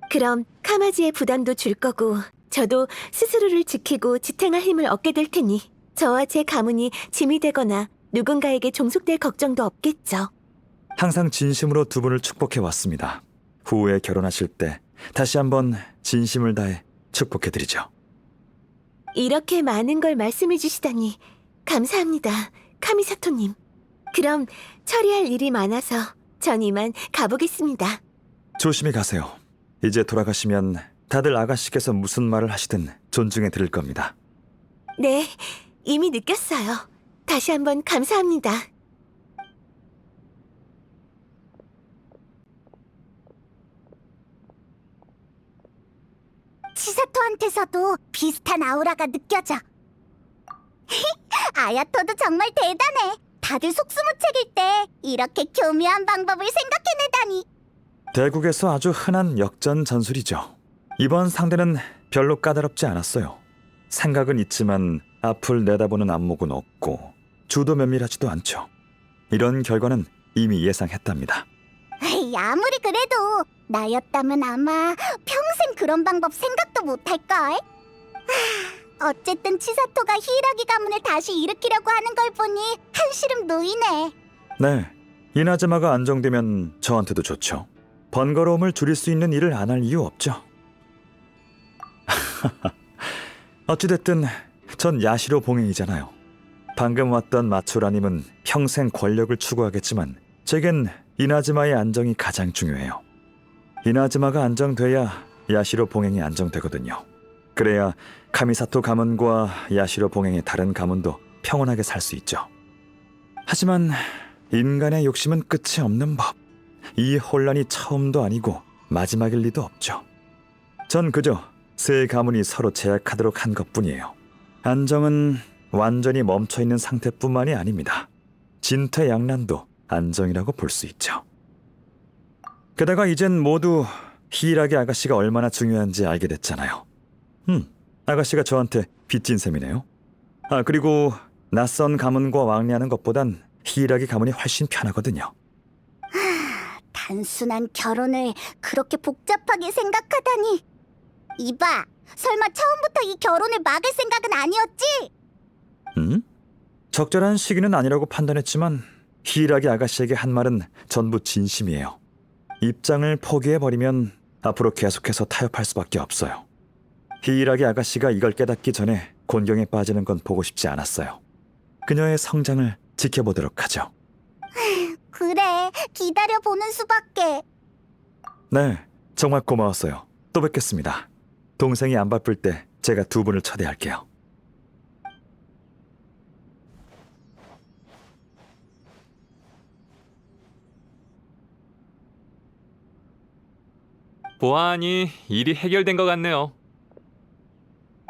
그럼 카마지의 부담도 줄 거고 저도 스스로를 지키고 지탱할 힘을 얻게 될 테니 저와 제 가문이 짐이 되거나 누군가에게 종속될 걱정도 없겠죠. 항상 진심으로 두 분을 축복해 왔습니다. 후에 결혼하실 때 다시 한번 진심을 다해 축복해드리죠. 이렇게 많은 걸 말씀해 주시다니 감사합니다, 카미사토님. 그럼 처리할 일이 많아서 전 이만 가보겠습니다. 조심히 가세요. 이제 돌아가시면 다들 아가씨께서 무슨 말을 하시든 존중해 드릴 겁니다. 네, 이미 느꼈어요. 다시 한번 감사합니다. 치사토한테서도 비슷한 아우라가 느껴져. 아야토도 정말 대단해. 다들 속수무책일 때 이렇게 교묘한 방법을 생각해내다니. 대국에서 아주 흔한 역전 전술이죠. 이번 상대는 별로 까다롭지 않았어요. 생각은 있지만 앞을 내다보는 안목은 없고 주도 면밀하지도 않죠. 이런 결과는 이미 예상했답니다. 에이, 아무리 그래도 나였다면 아마 평생 그런 방법 생각도 못할걸. 어쨌든 치사토가 히이라기 가문을 다시 일으키려고 하는 걸 보니 한시름 놓이네. 네, 이나즈마가 안정되면 저한테도 좋죠. 번거로움을 줄일 수 있는 일을 안 할 이유 없죠. 어찌됐든 전 야시로 봉행이잖아요. 방금 왔던 마츠라님은 평생 권력을 추구하겠지만 제겐 이나즈마의 안정이 가장 중요해요. 이나즈마가 안정돼야 야시로 봉행이 안정되거든요. 그래야 카미사토 가문과 야시로 봉행의 다른 가문도 평온하게 살 수 있죠. 하지만 인간의 욕심은 끝이 없는 법. 이 혼란이 처음도 아니고 마지막일 리도 없죠. 전 그저 세 가문이 서로 제약하도록 한 것뿐이에요. 안정은 완전히 멈춰있는 상태뿐만이 아닙니다. 진퇴양난도 안정이라고 볼 수 있죠. 게다가 이젠 모두 히이라기 아가씨가 얼마나 중요한지 알게 됐잖아요. 아가씨가 저한테 빚진 셈이네요. 아, 그리고 낯선 가문과 왕래하는 것보단 히이라기 가문이 훨씬 편하거든요. 단순한 결혼을 그렇게 복잡하게 생각하다니. 이봐, 설마 처음부터 이 결혼을 막을 생각은 아니었지? 적절한 시기는 아니라고 판단했지만 히이라기 아가씨에게 한 말은 전부 진심이에요. 입장을 포기해버리면 앞으로 계속해서 타협할 수밖에 없어요. 히이라기 아가씨가 이걸 깨닫기 전에 곤경에 빠지는 건 보고 싶지 않았어요. 그녀의 성장을 지켜보도록 하죠. 그래, 기다려보는 수밖에. 네, 정말 고마웠어요. 또 뵙겠습니다. 동생이 안 바쁠 때 제가 두 분을 초대할게요. 보아하니 일이 해결된 것 같네요.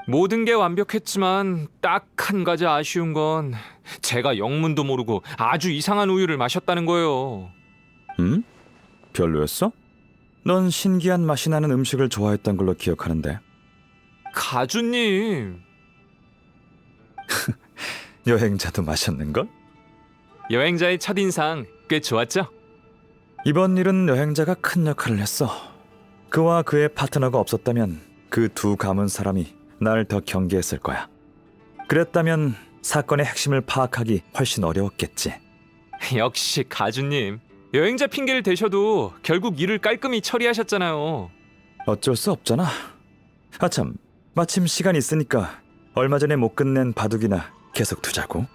모든 게 완벽했지만 딱 한 가지 아쉬운 건 제가 영문도 모르고 아주 이상한 우유를 마셨다는 거예요. 별로였어? 넌 신기한 맛이 나는 음식을 좋아했던 걸로 기억하는데. 가주님, 여행자도 마셨는걸? 여행자의 첫인상 꽤 좋았죠? 이번 일은 여행자가 큰 역할을 했어. 그와 그의 파트너가 없었다면 그 두 가문 사람이 날 더 경계했을 거야. 그랬다면 사건의 핵심을 파악하기 훨씬 어려웠겠지. 역시 가주님, 여행자 핑계를 대셔도 결국 일을 깔끔히 처리하셨잖아요. 어쩔 수 없잖아. 아참, 마침 시간 있으니까 얼마 전에 못 끝낸 바둑이나 계속 두자고.